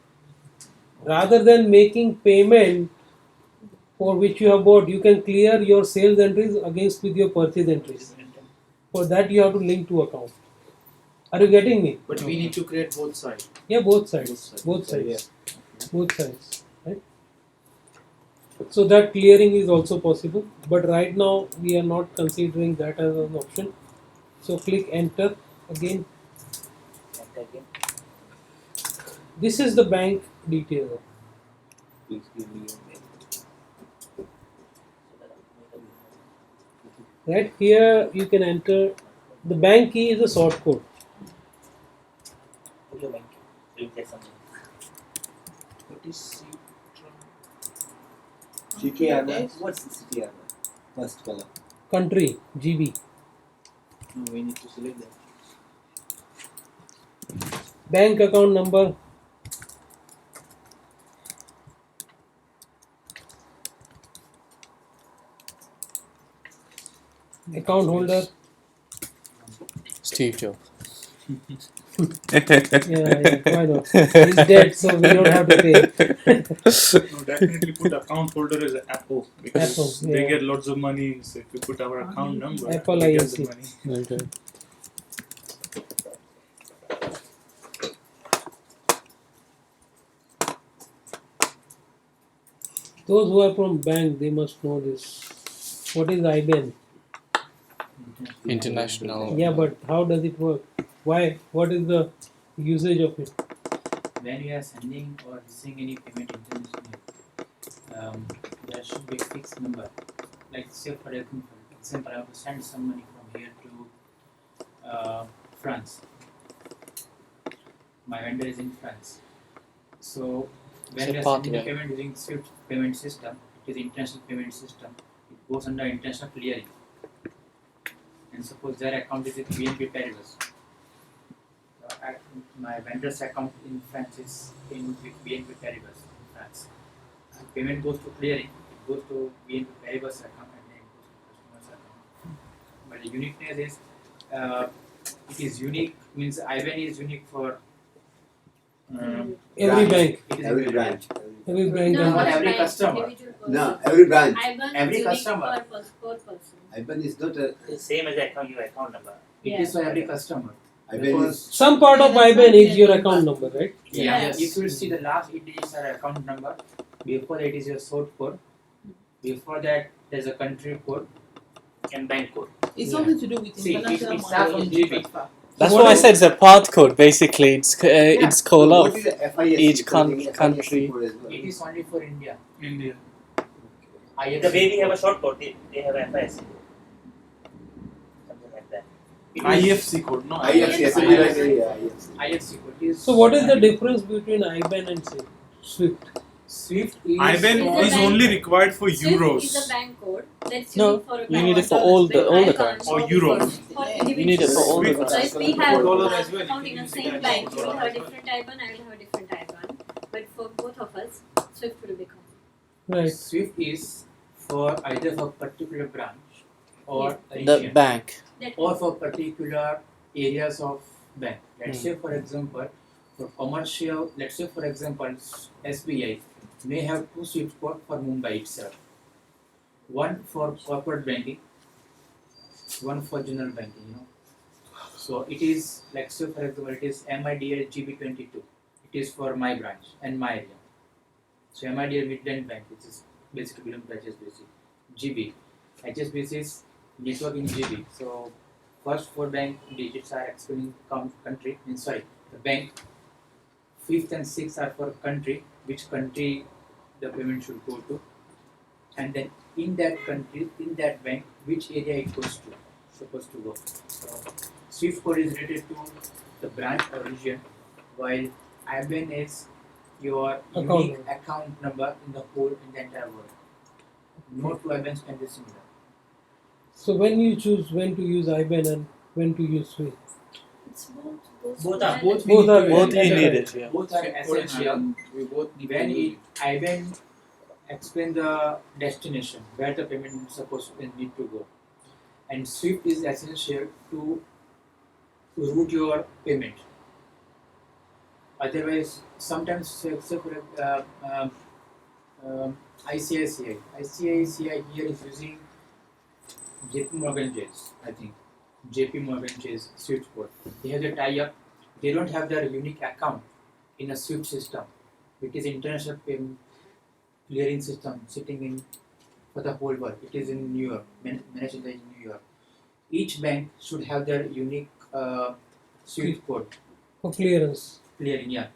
Rather than making payment for which you have bought, you can clear your sales entries against with your purchase entries. For that you have to link two accounts. Are you getting me? But we need to create both sides. Yeah, both sides. Both sides. Both sides. Right? So that clearing is also possible. But right now we are not considering that as an option. So click enter again. This is the bank detail. Please give me your name. Right here you can enter. The bank key is a short code. Put your bank. You'll get something. What is CTR. What's the CTR? First column. Country GB. No, we need to select that. Bank account number. Account holder. Steve Jobs. Yeah, why not? He's dead, so we don't have to pay. No, definitely put account holder as Apple because Apple, they yeah. get lots of money. So if you put our account number, Apple we get the INC. money. Okay. Those who are from bank, they must know this. What is IBAN? International. Yeah, but how does it work? Why? What is the usage of it? When you are sending or receiving any payment internationally, there should be a fixed number. Like say for example, I have to send some money from here to France. My vendor is in France. So when So we are sending the pathway. payment using SWIFT payment system, it is international payment system. It goes under international clearing. And suppose their account is with BNP Paribas. My vendor's account in France is in with BNP Paribas in France. So payment goes to clearing, it goes to BNP Paribas account and then it goes to customer's account. But the uniqueness is it is unique, means IBAN is unique for Every bank. it is Every branch. Every bank. No, not not every bank, customer. individual person. No, every branch. IBAN Every is unique customer. per person. IBAN is not a. The same as your account number. It is for every customer. IBAN is. Some part of IBAN is your account number, right? Yeah. Yes. If you see the last 8 digits are account number, before that is your sort code, before that there's a country code. And bank code. It's Yeah. something to do with See, international it starts money from GB. transfer. That's what why I is- said it's a path code. Basically, it's called So off. what is the FISC? each Because in country. FISC code as well. It is only for India. India. The way we have a short code, they have FIS. Something like that. IFC code, no? IFC, IFC. IFC. IFC code is. So what is the difference between IBAN and SWIFT? SWIFT is. IBAN Is is a only bank- required for SWIFT euros. is a bank code that's No, unique for a you bank. need it for all the IBAN currencies. Or euros. For You need it for all the Swift. So if currencies. we have Dollar as well, account you in can the use it same as bank, you will dollar have a as well. different IBAN, I will have a different IBAN. But for both of us, SWIFT will become. Right. SWIFT is for either for particular branch or The region bank. That or for particular areas of bank. Let's Hmm. say for example, for commercial, let's say for example, SBI may have two SWIFT code for Mumbai itself. One for corporate banking, one for general banking, you know. So it is like say for example it is MIDL GB22. It is for my branch and my area. So MIDL Midland Bank, which is basically belongs to HSBC. GB. HSBC is network in GB. So first four bank digits are explaining country, the bank. Fifth and sixth are for country, which country the payment should go to. And then in that country, in that bank, which area it goes to, supposed to go. So SWIFT code is related to the branch or region, while IBAN is your Account unique number. account number in the whole, in the entire world. No two IBANs can be similar. So when you choose when to use IBAN and when to use SWIFT? it's both. Both are- Both Both are Both at you a need time. it, yeah. Both are essential. And we both need to When use it IBAN explain the destination where the payment is supposed to need to go, and SWIFT is essential to route your payment. Otherwise, sometimes say for ICICI here is using JP Morgan Chase, I think. JP Morgan Chase SWIFT code. They have a tie-up. They don't have their unique account in a SWIFT system, which is international payment clearing system sitting in for the whole world. It is in New York, managed in New York. Each bank should have their unique SWIFT code For clearance. clearing. Yeah.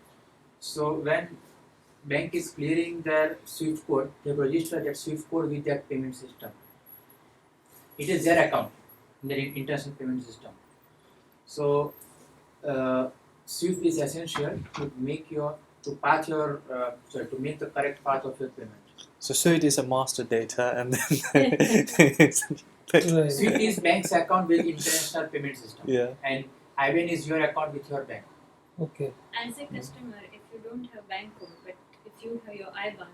So when bank is clearing their SWIFT code, they register that SWIFT code with that payment system. It is their account in their international payment system. So SWIFT is essential to make to make the correct path of your payment. So SWIFT is a master data, and then Right. SWIFT is bank's account with international payment system, yeah. and IBAN is your account with your bank. Okay. As a customer, if you don't have bank code, but if you have your IBAN,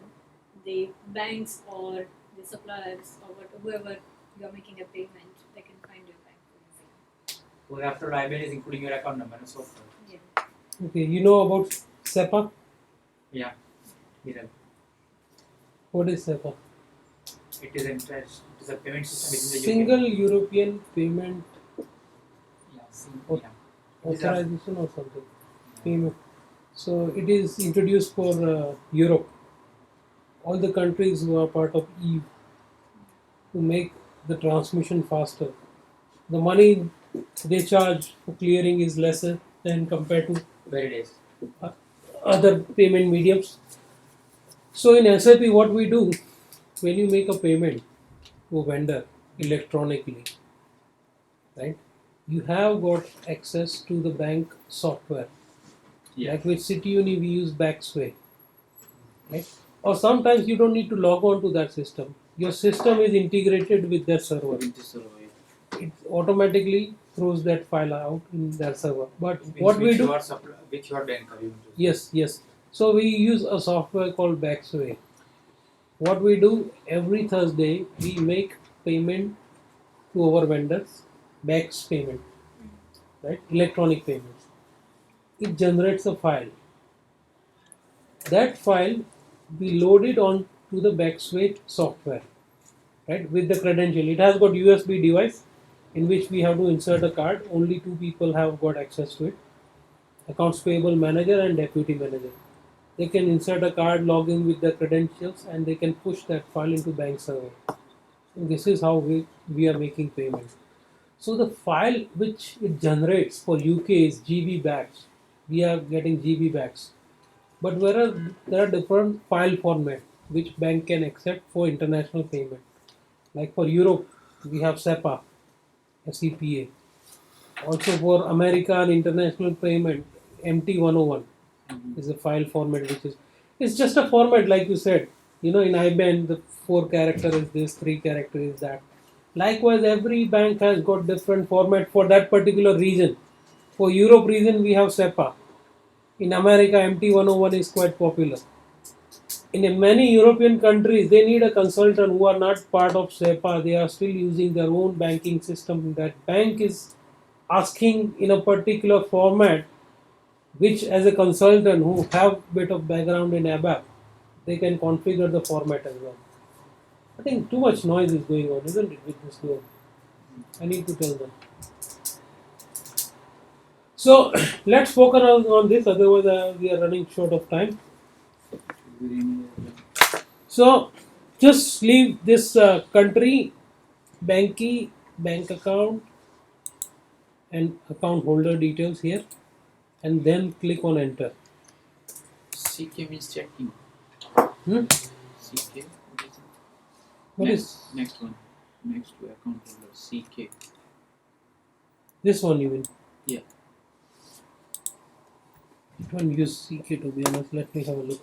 the banks or the suppliers or whoever you're making a payment, they can find your bank code easily. So after IBAN is including your account number and so forth. Yeah. Okay, you know about SEPA? Yeah. Here. What is SEPA? It is interest. It is a payment system within the Single European Payment UK. Or- Yeah. Authorization or something. Payment. So it is introduced for Europe. All the countries who are part of EU to make the transmission faster. The money they charge for clearing is lesser than compared to Very days. other payment mediums. So in SAP, what we do when you make a payment to a vendor electronically, right? You have got access to the bank software. Yeah. Like with CityUni, we use Backsway, right? Or sometimes you don't need to log on to that system. Your system is integrated with their server. It automatically throws that file out in their server. But what we do? Which your bank are you using? Yes. So we use a software called Backsway. What we do every Thursday, we make payment to our vendors, Bax payment, right? Electronic payments. It generates a file. That file we load it on to the Backsway software, right? With the credential. It has got USB device in which we have to insert a card. Only 2 people have got access to it. Accounts payable manager and deputy manager. They can insert a card, log in with their credentials, and they can push that file into bank server. And this is how we are making payment. So the file which it generates for UK is GB backs. We are getting GB backs. But whereas there are different file format which bank can accept for international payment. Like for Europe, we have SEPA, SEPA. Also for America and international payment, MT101 is a file format which is it's just a format like you said. In IBAN the 4 character is this, 3 character is that. Likewise, every bank has got different format for that particular region. For Europe region we have SEPA. In America MT101 is quite popular. In many European countries they need a consultant who are not part of SEPA. They are still using their own banking system. That bank is asking in a particular format which as a consultant who have bit of background in ABAP, they can configure the format as well. I think too much noise is going on, isn't it, with this load? I need to tell them. So let's focus on this, otherwise we are running short of time. So just leave this country, bank key, bank account and account holder details here and then click on enter. CK means checking. Hmm? CK. What is Next one? Next to account holder. CK. this one you mean? Yeah. I don't use CK to be honest. Let me have a look.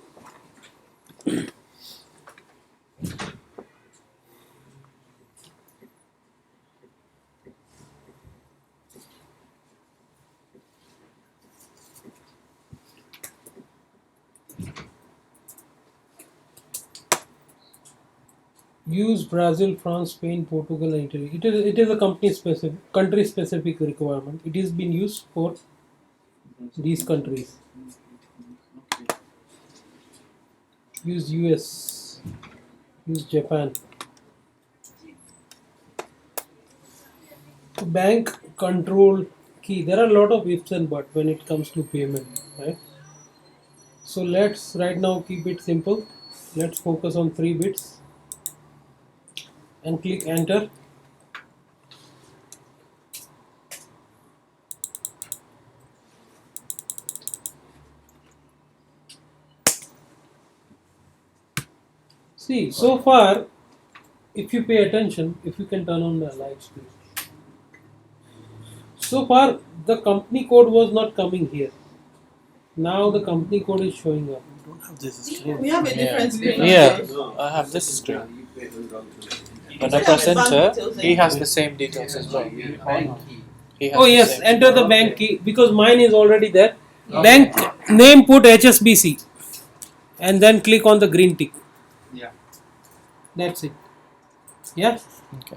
Use Brazil, France, Spain, Portugal, and Italy. It is a country specific requirement. It is being used for these countries. Okay. Use US. Use Japan. Bank control key. There are a lot of ifs and buts when it comes to payment, right? So let's right now keep it simple. Let's focus on 3 bits and click enter. See, so far, if you pay attention, if you can turn on the lights please. So far, the company code was not coming here. Now the company code is showing up. We have a different screen. Yeah, I have this screen. When I press enter, he has the same details as well. He has Oh the yes, same enter the bank key because mine is already there. Bank name, put HSBC and then click on the green tick. Yeah. That's it. Yeah? Okay.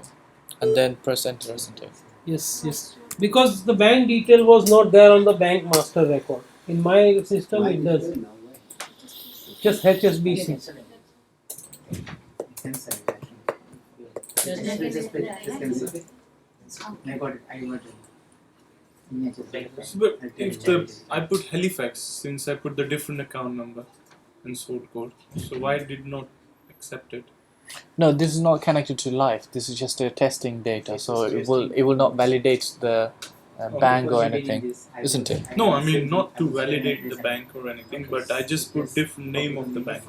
And then press enter, isn't it? Yes. because the bank detail was not there on the bank master record. In my system, it does. Just HSBC. You can send it. I got it. But if I put Halifax, since I put the different account number and sort code, so why did not accept it? No, this is not connected to live. This is just a testing data, so it will not validate the bank or anything, isn't it? No, I mean not to validate the bank or anything, but I just put different name of the bank.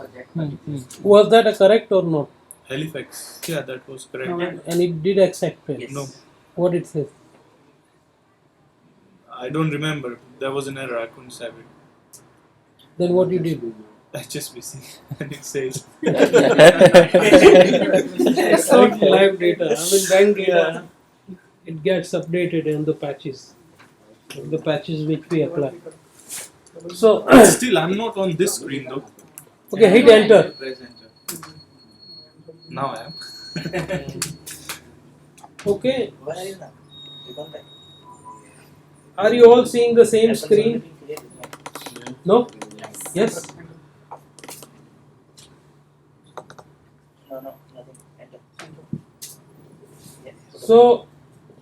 Was that a correct or not? Halifax. Yeah, that was correct. And it did accept it. No, What it says? I don't remember. There was an error. I couldn't save it. Then what you did? HSBC, and it says. It's not live data. I mean bank data. It gets updated in the patches. The patches which we apply. So Still, I'm not on this screen though. okay, hit enter. Press enter. Now I am. Okay. Where are you now? You come back. Are you all seeing the same screen? No? Yes? No, nothing. Enter. Yes. So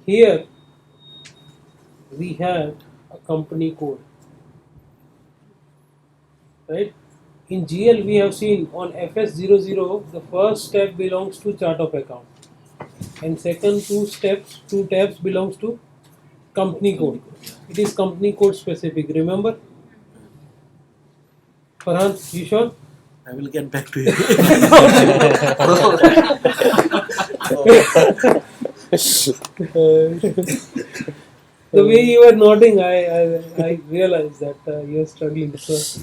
here we have a company code. Right? In GL we have seen on FS00 the first step belongs to chart of account and second two tabs belongs to company code. It is company code specific, remember? Farhan, you sure? I will get back to you. The way you were nodding, I realized that you are struggling. So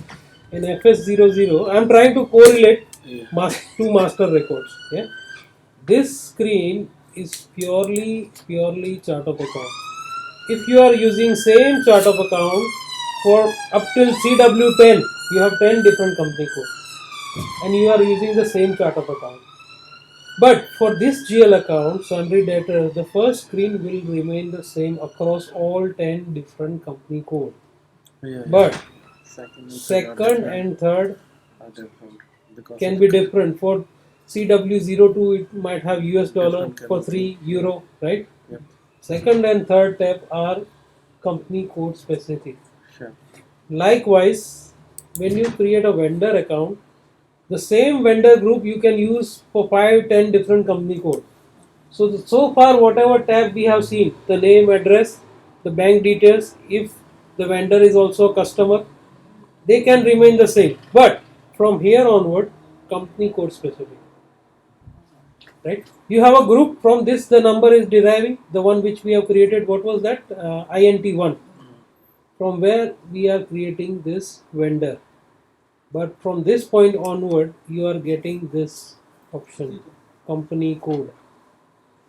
in FS00, I am trying to correlate two master records. Yeah? This screen is purely chart of account. If you are using same chart of account for up till CW10, you have 10 different company codes and you are using the same chart of account. But for this GL account, sundry debtors, the first screen will remain the same across all 10 different company code. But second and third can be different. For CW02, it might have US dollar, for 3 euro, right? Yep. Second and third tab are company code specific. Sure. Likewise, when you create a vendor account, the same vendor group you can use for 5-10 different company code. So far whatever tab we have seen, the name, address, the bank details, if the vendor is also a customer, they can remain the same. But from here onward, company code specific. Right? You have a group, from this the number is deriving, the one which we have created. What was that? INT1. From where we are creating this vendor. But from this point onward, you are getting this option, company code.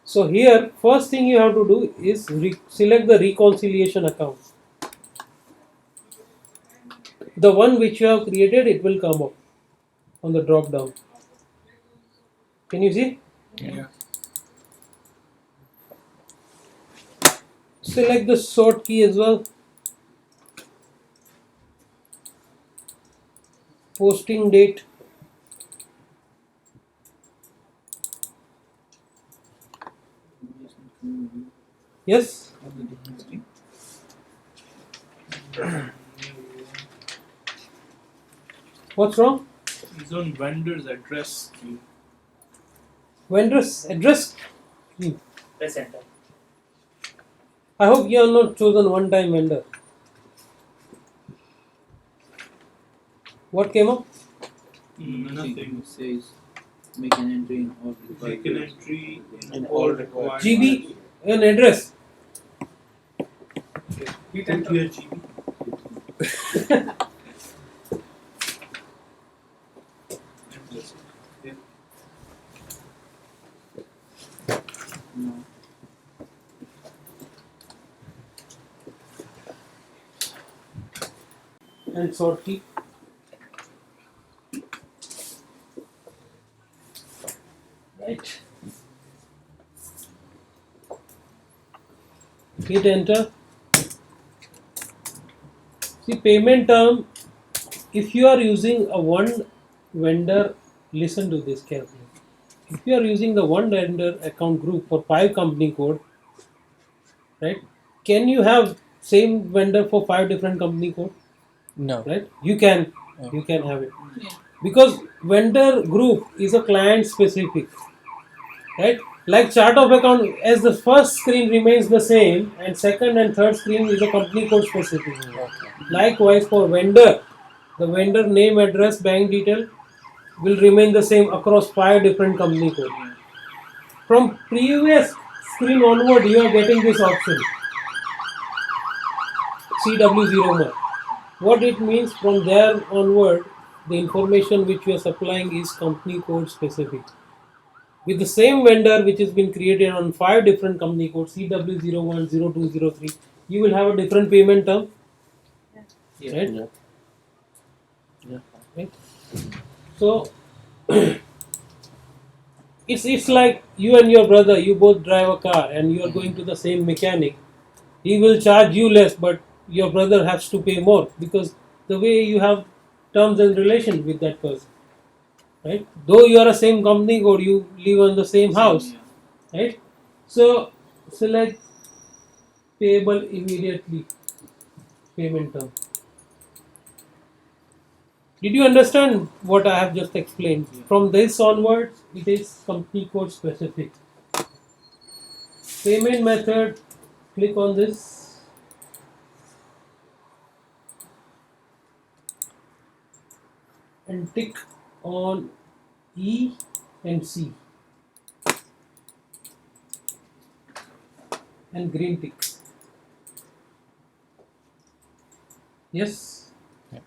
So here, first thing you have to do is select the reconciliation account. The one which you have created, it will come up on the drop down. Can you see? Yeah. Select the sort key as well. Posting date. Yes? What's wrong? It's on vendor's address key. Vendor's address key. Press enter. I hope you have not chosen one-time vendor. What came up? Nothing. It says make an entry in all Make an entry In all required. GB and address. Hit enter. Here, GB. No. And sort key. Right. hit enter. See, payment term, if you are using a one vendor, listen to this carefully. If you are using the one vendor account group for 5 company code, right? Can you have same vendor for 5 different company code? No. Right? You can have it. Yeah. Because vendor group is a client specific. Right? Like chart of account, as the first screen remains the same and second and third screen is a company code specific. Likewise for vendor, the vendor name, address, bank detail will remain the same across 5 different company code. From previous screen onward, you are getting this option CW01. What it means, from there onward, the information which you are supplying is company code specific. With the same vendor which has been created on 5 different company codes CW01, 02, 03, you will have a different payment term. Yeah. Right? Yeah. Yeah. Right? So it's like you and your brother, you both drive a car and you are going to the same mechanic. He will charge you less, but your brother has to pay more because the way you have terms and relations with that person. Right? Though you are a same company code, you live on the same house. Right? So select payable immediately payment term. Did you understand what I have just explained? Yeah. From this onwards, it is company code specific. Payment method, click on this. And tick on E and C. And green ticks. Yes? Yeah.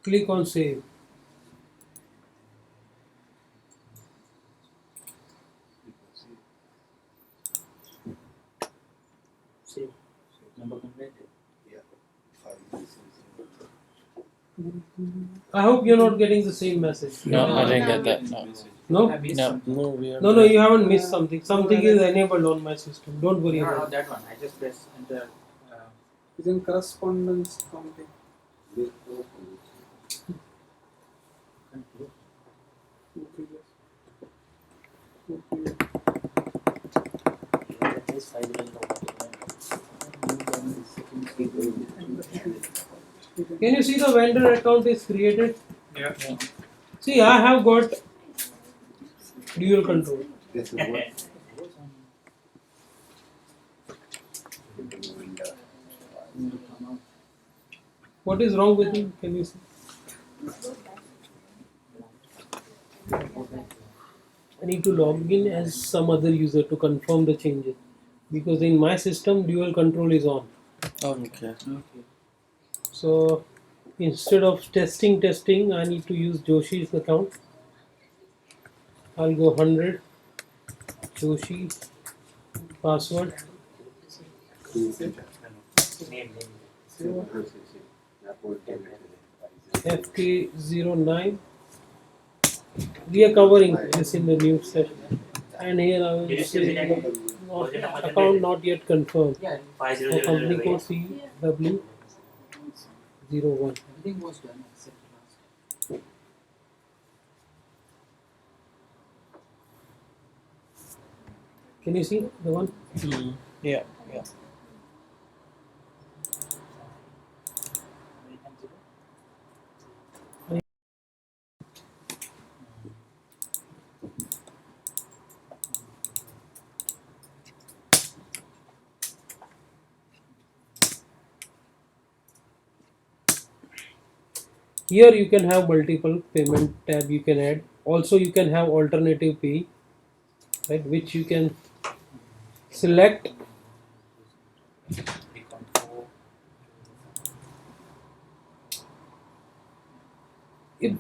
Click on save. Save. Number completed. Yeah. 5 I hope you're not getting the same message. No, No, I didn't no. get that. No. No? I missed No. something. No, we are. No, you haven't missed something. Something is enabled on my system. Don't worry No, about not it. that one. I just pressed enter. Is in correspondence counting. Two previous. This file will not Can you see the vendor account is created? Yeah. See, I have got dual control. This is what What is wrong with it? Can you see? I need to log in as some other user to confirm the changes. Because in my system, dual control is on. Okay. Okay. So instead of testing, I need to use Joshi's account. I'll go 100, Joshi, password, FK09. We are covering this in the new session. And here I will say account not yet confirmed. For company code CW01. Everything was done except last. Can you see the one? Yeah. Here you can have multiple payment tab you can add. Also you can have alternative pay, right, which you can select. If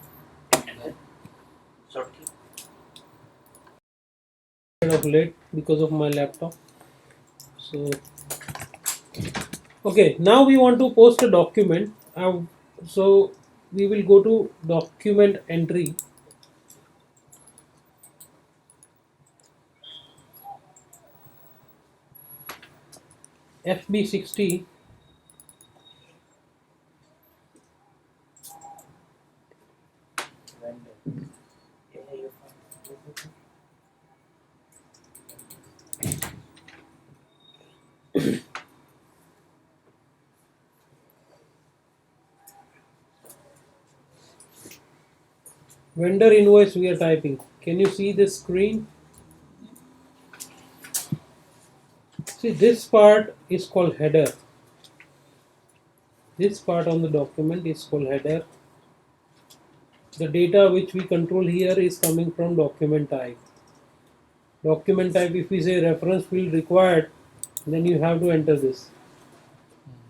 of late because of my laptop. So okay, now we want to post a document. So we will go to document entry. FB60. Vendor invoice we are typing. Can you see this screen? See, this part is called header. This part on the document is called header. The data which we control here is coming from document type. Document type, if we say reference field required, then you have to enter this,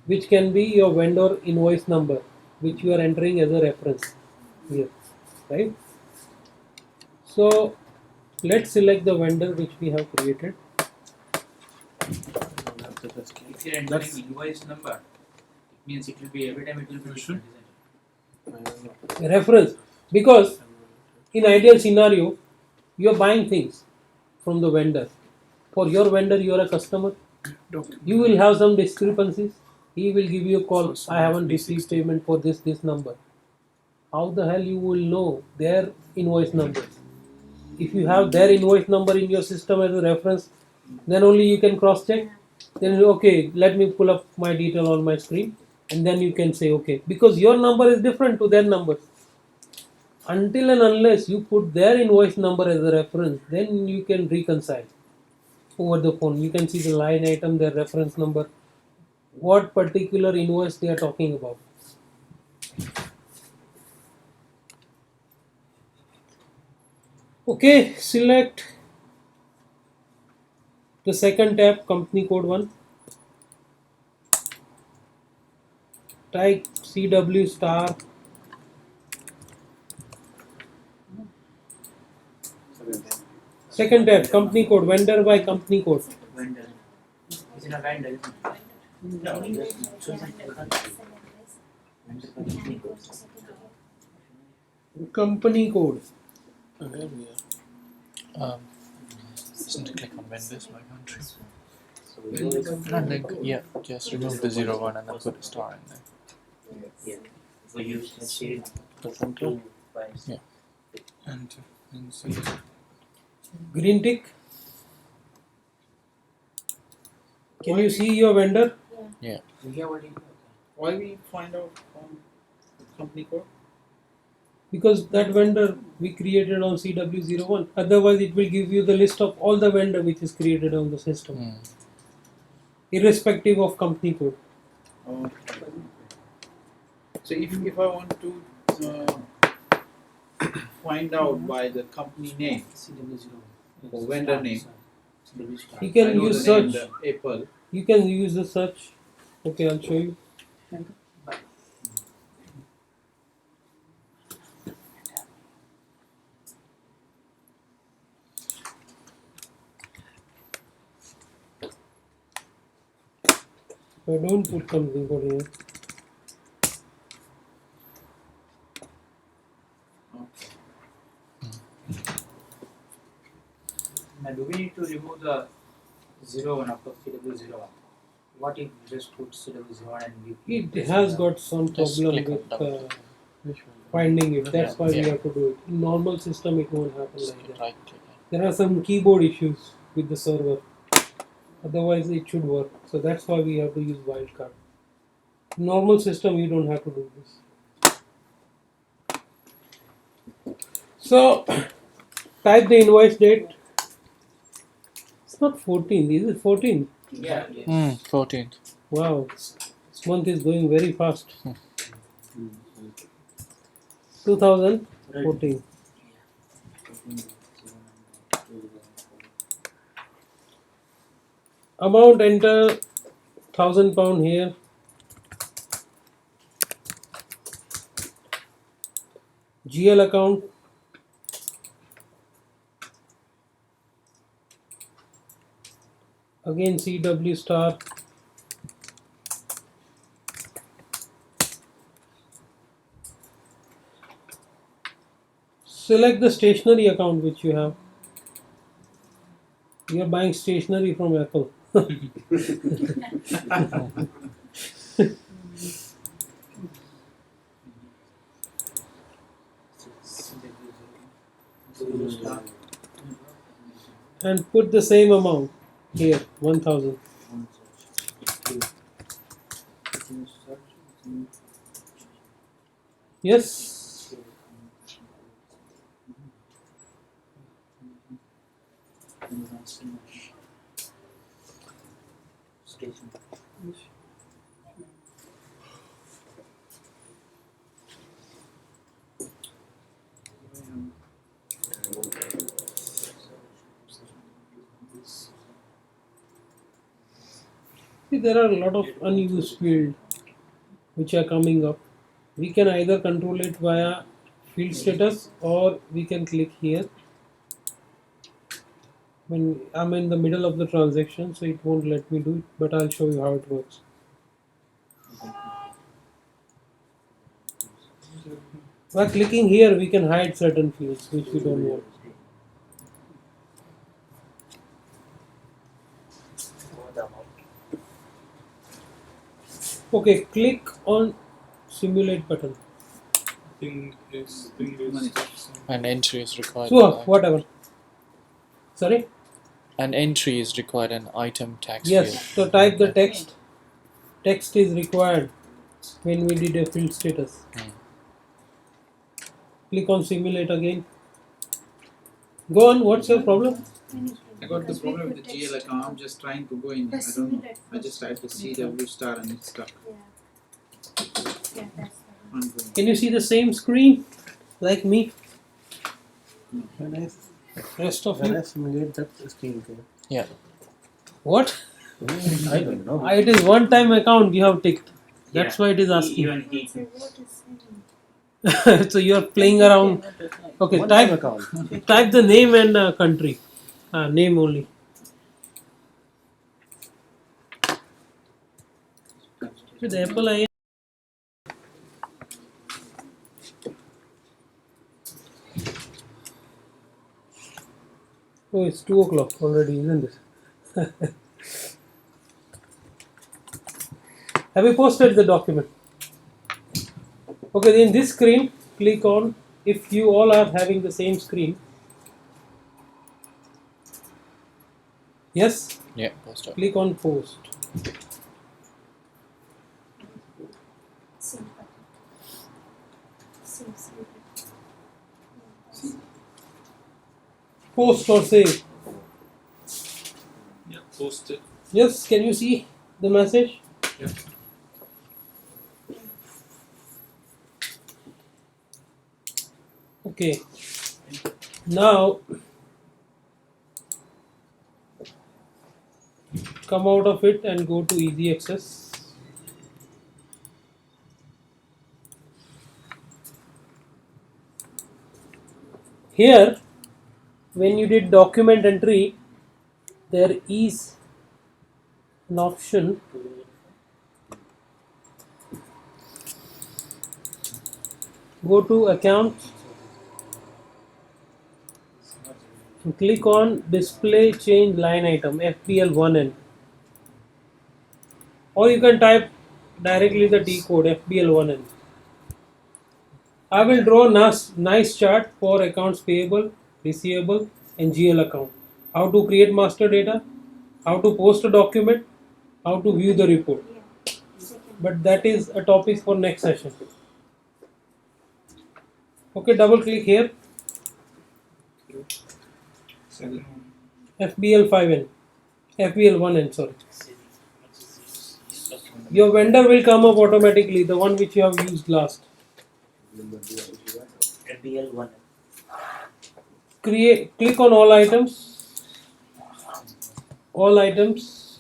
which can be your vendor invoice number, which you are entering as a reference here, right? So let's select the vendor which we have created. If you're entering invoice number, it means it will be every time it will be different, isn't it? Reference, because in ideal scenario, you are buying things from the vendor. For your vendor, you are a customer. You will have some discrepancies. He will give you a call. I haven't received payment for this number. How the hell you will know their invoice number? If you have their invoice number in your system as a reference, then only you can cross check. Then okay, let me pull up my detail on my screen, and then you can say okay, because your number is different to their numbers. Until and unless you put their invoice number as a reference, then you can reconcile over the phone. You can see the line item, their reference number, what particular invoice they are talking about. Okay, select the second tab, company code 1. Type CW star. Second tab, company code, vendor by company code. Vendor. Is it a vendor? Isn't it? No. Company code. Just need to click on vendors by country. And then, yeah, just remove the 01 and then put a star in there. Yeah. So you can see to Yeah. And see. Green tick. Can you see your vendor? Yeah. Why we find out from company code? Because that vendor we created on CW01. Otherwise, it will give you the list of all the vendor which is created on the system, irrespective of company code. So if I want to find out by the company name or vendor name, You can I know use the name, search. the Apple. You can use the search. Okay, I'll show you. So don't put company code here. Now, do we need to remove the 01 after CW01? What if we just put CW01 and we? It has got some Just problem click on with double. finding it. That's why we Yeah. have to do it. In normal system, it won't happen Just like that. right click. There are some keyboard issues with the server. Otherwise, it should work. So that's why we have to use wildcard. Normal system, you don't have to do this. So, type the invoice date. It's not 14. Is it 14? Yeah. 14th. Wow, this month is going very fast. 2014. Amount enter £1,000 here. GL account. Again CW star. Select the stationery account which you have. You are buying stationery from Apple. And put the same amount here, 1000. Yes. See, there are a lot of unused fields which are coming up. We can either control it via field status or we can click here. When I'm in the middle of the transaction, so it won't let me do it, but I'll show you how it works. By clicking here, we can hide certain fields which we don't want. Okay, click on simulate button. Thing is An entry is required. So whatever. Sorry? An entry is required, an item tax Yes, field. so type the text. Text is required when we did a field status. Click on simulate again. Go on, what's your problem? I got the problem with the GL account. I'm just trying to go in. I don't know. I just tried to see the blue star and it's stuck. Can you see the same screen like me? Rest of When you? I simulate that screen there. Yeah. What? I don't know. It is one time account you have ticked. That's why it is asking. Even he. So you are playing around. Okay, One time type account. type the name and country. Name only. With Apple I. Oh, it's 2 o'clock already, isn't it? Have you posted the document? Okay, in this screen, click on, if you all are having the same screen. Yes? Yeah, post up. Click on post. Post or save. Yeah, post it. Yes, can you see the message? Yeah. Okay. Now come out of it and go to easy access. Here, when you did document entry, there is an option go to account and click on display change line item FBL1N, or you can type directly the T code FBL1N. I will draw a nice chart for accounts payable, receivable and GL account. How to create master data, how to post a document, how to view the report. But that is a topic for next session. Okay, double click here. FBL5N, FBL1N, sorry. Your vendor will come up automatically, the one which you have used last. FBL1. Click on all items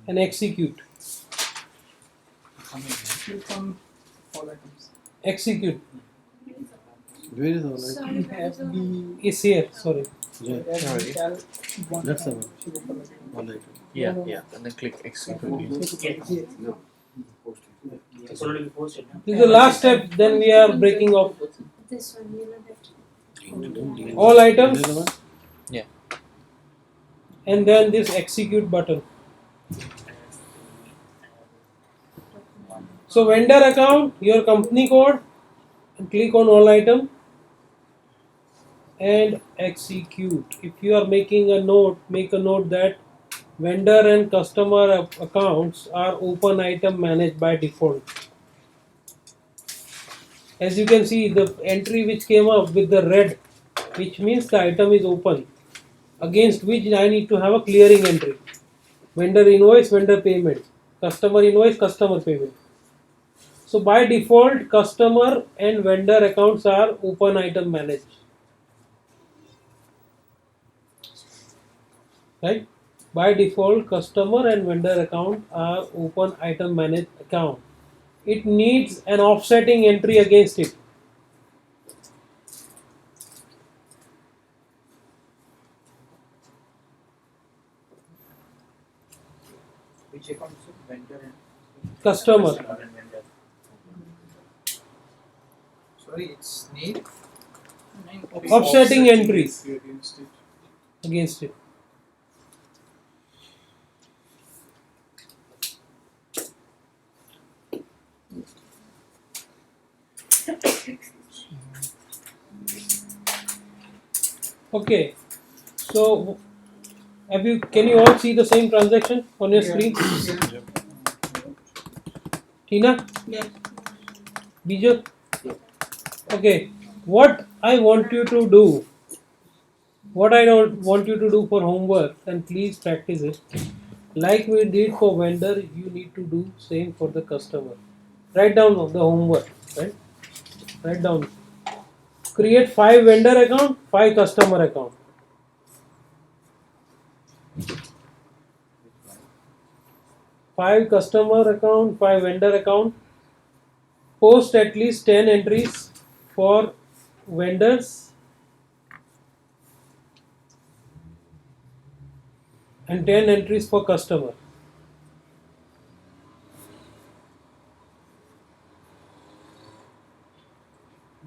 and execute. Click on all items. Execute. Where is all Sorry, FB. Is here, sorry. Yeah. That's That's the one. All item. Yeah, yeah. And then click execute. It's already posted. No? This is the last step, then we are breaking off. This one, you know that. All items, Yeah. and then this execute button. So vendor account, your company code, and click on all item and execute. If you are making a note, make a note that vendor and customer accounts are open item managed by default. As you can see, the entry which came up with the red, which means the item is open, against which I need to have a clearing entry. Vendor invoice, vendor payment. Customer invoice, customer payment. So by default, customer and vendor accounts are open item managed. Right? By default, customer and vendor account are open item managed account. It needs an offsetting entry against it. Which account is it? Vendor and Customer. customer and vendor. Sorry, it's need. Offsetting entries against it. against it. Okay, so can you all see the same transaction on your screen? Tina? Yes. Bijot? Okay, what I want you to do, what I don't want you to do for homework, and please practice it. Like we did for vendor, you need to do same for the customer. Write down the homework, right? Write down. Create 5 vendor account, 5 customer account. 5 customer account, 5 vendor account. Post at least 10 entries for vendors and 10 entries for customer.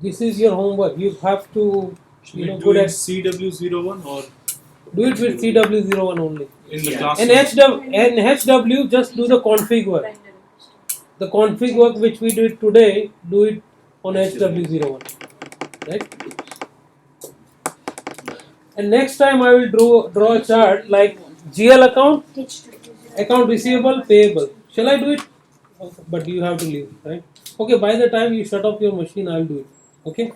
This is your homework. You have to, Should we do put in at CW01 or do it with CW01 only. in the Yeah. classroom? And HW, just do the config work. The config work which we did today, do it on HW01. Right? And next time I will draw a chart like GL account, account receivable, payable. Shall I do it? Okay, but you have to leave, right? Okay, by the time you shut off your machine, I'll do it. Okay?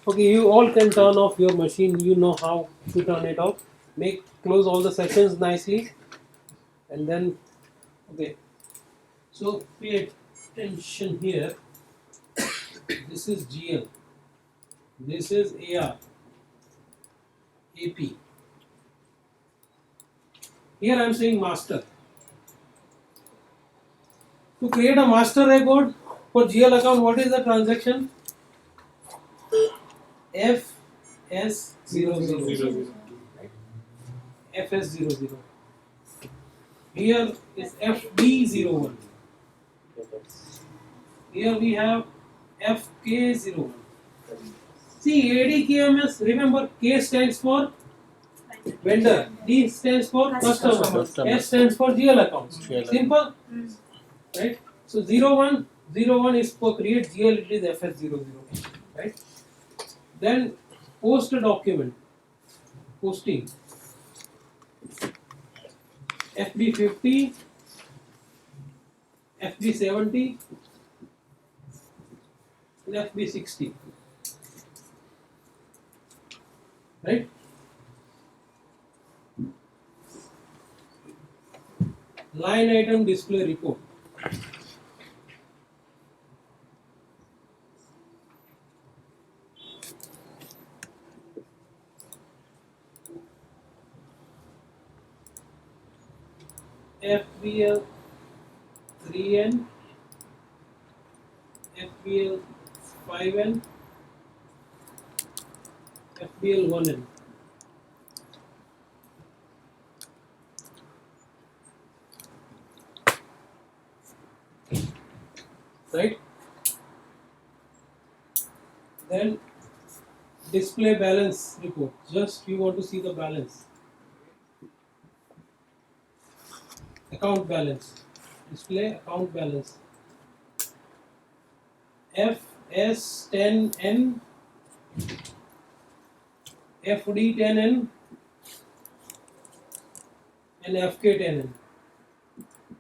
Okay, you all can turn off your machine. You know how to turn it off. Close all the sections nicely. And then, okay. So pay attention here. This is GL. This is AR. AP. Here I am saying master. To create a master record for GL account, what is the transaction? FS00. FS00. Here is FB01. Here we have FK01. See, ADKMS, remember K stands for vendor, D stands for customer, S stands for GL accounts. Simple? Right? So 01 is for create GL, it is FS00. Right? Then post a document. Posting. FB50, FB70, and FB60. Right? Line item display report. FBL 3N, FBL 5N, FBL 1N. Right? Then display balance report. Just you want to see the balance. Account balance. Display account balance. FS10N, FD10N, and FK10N.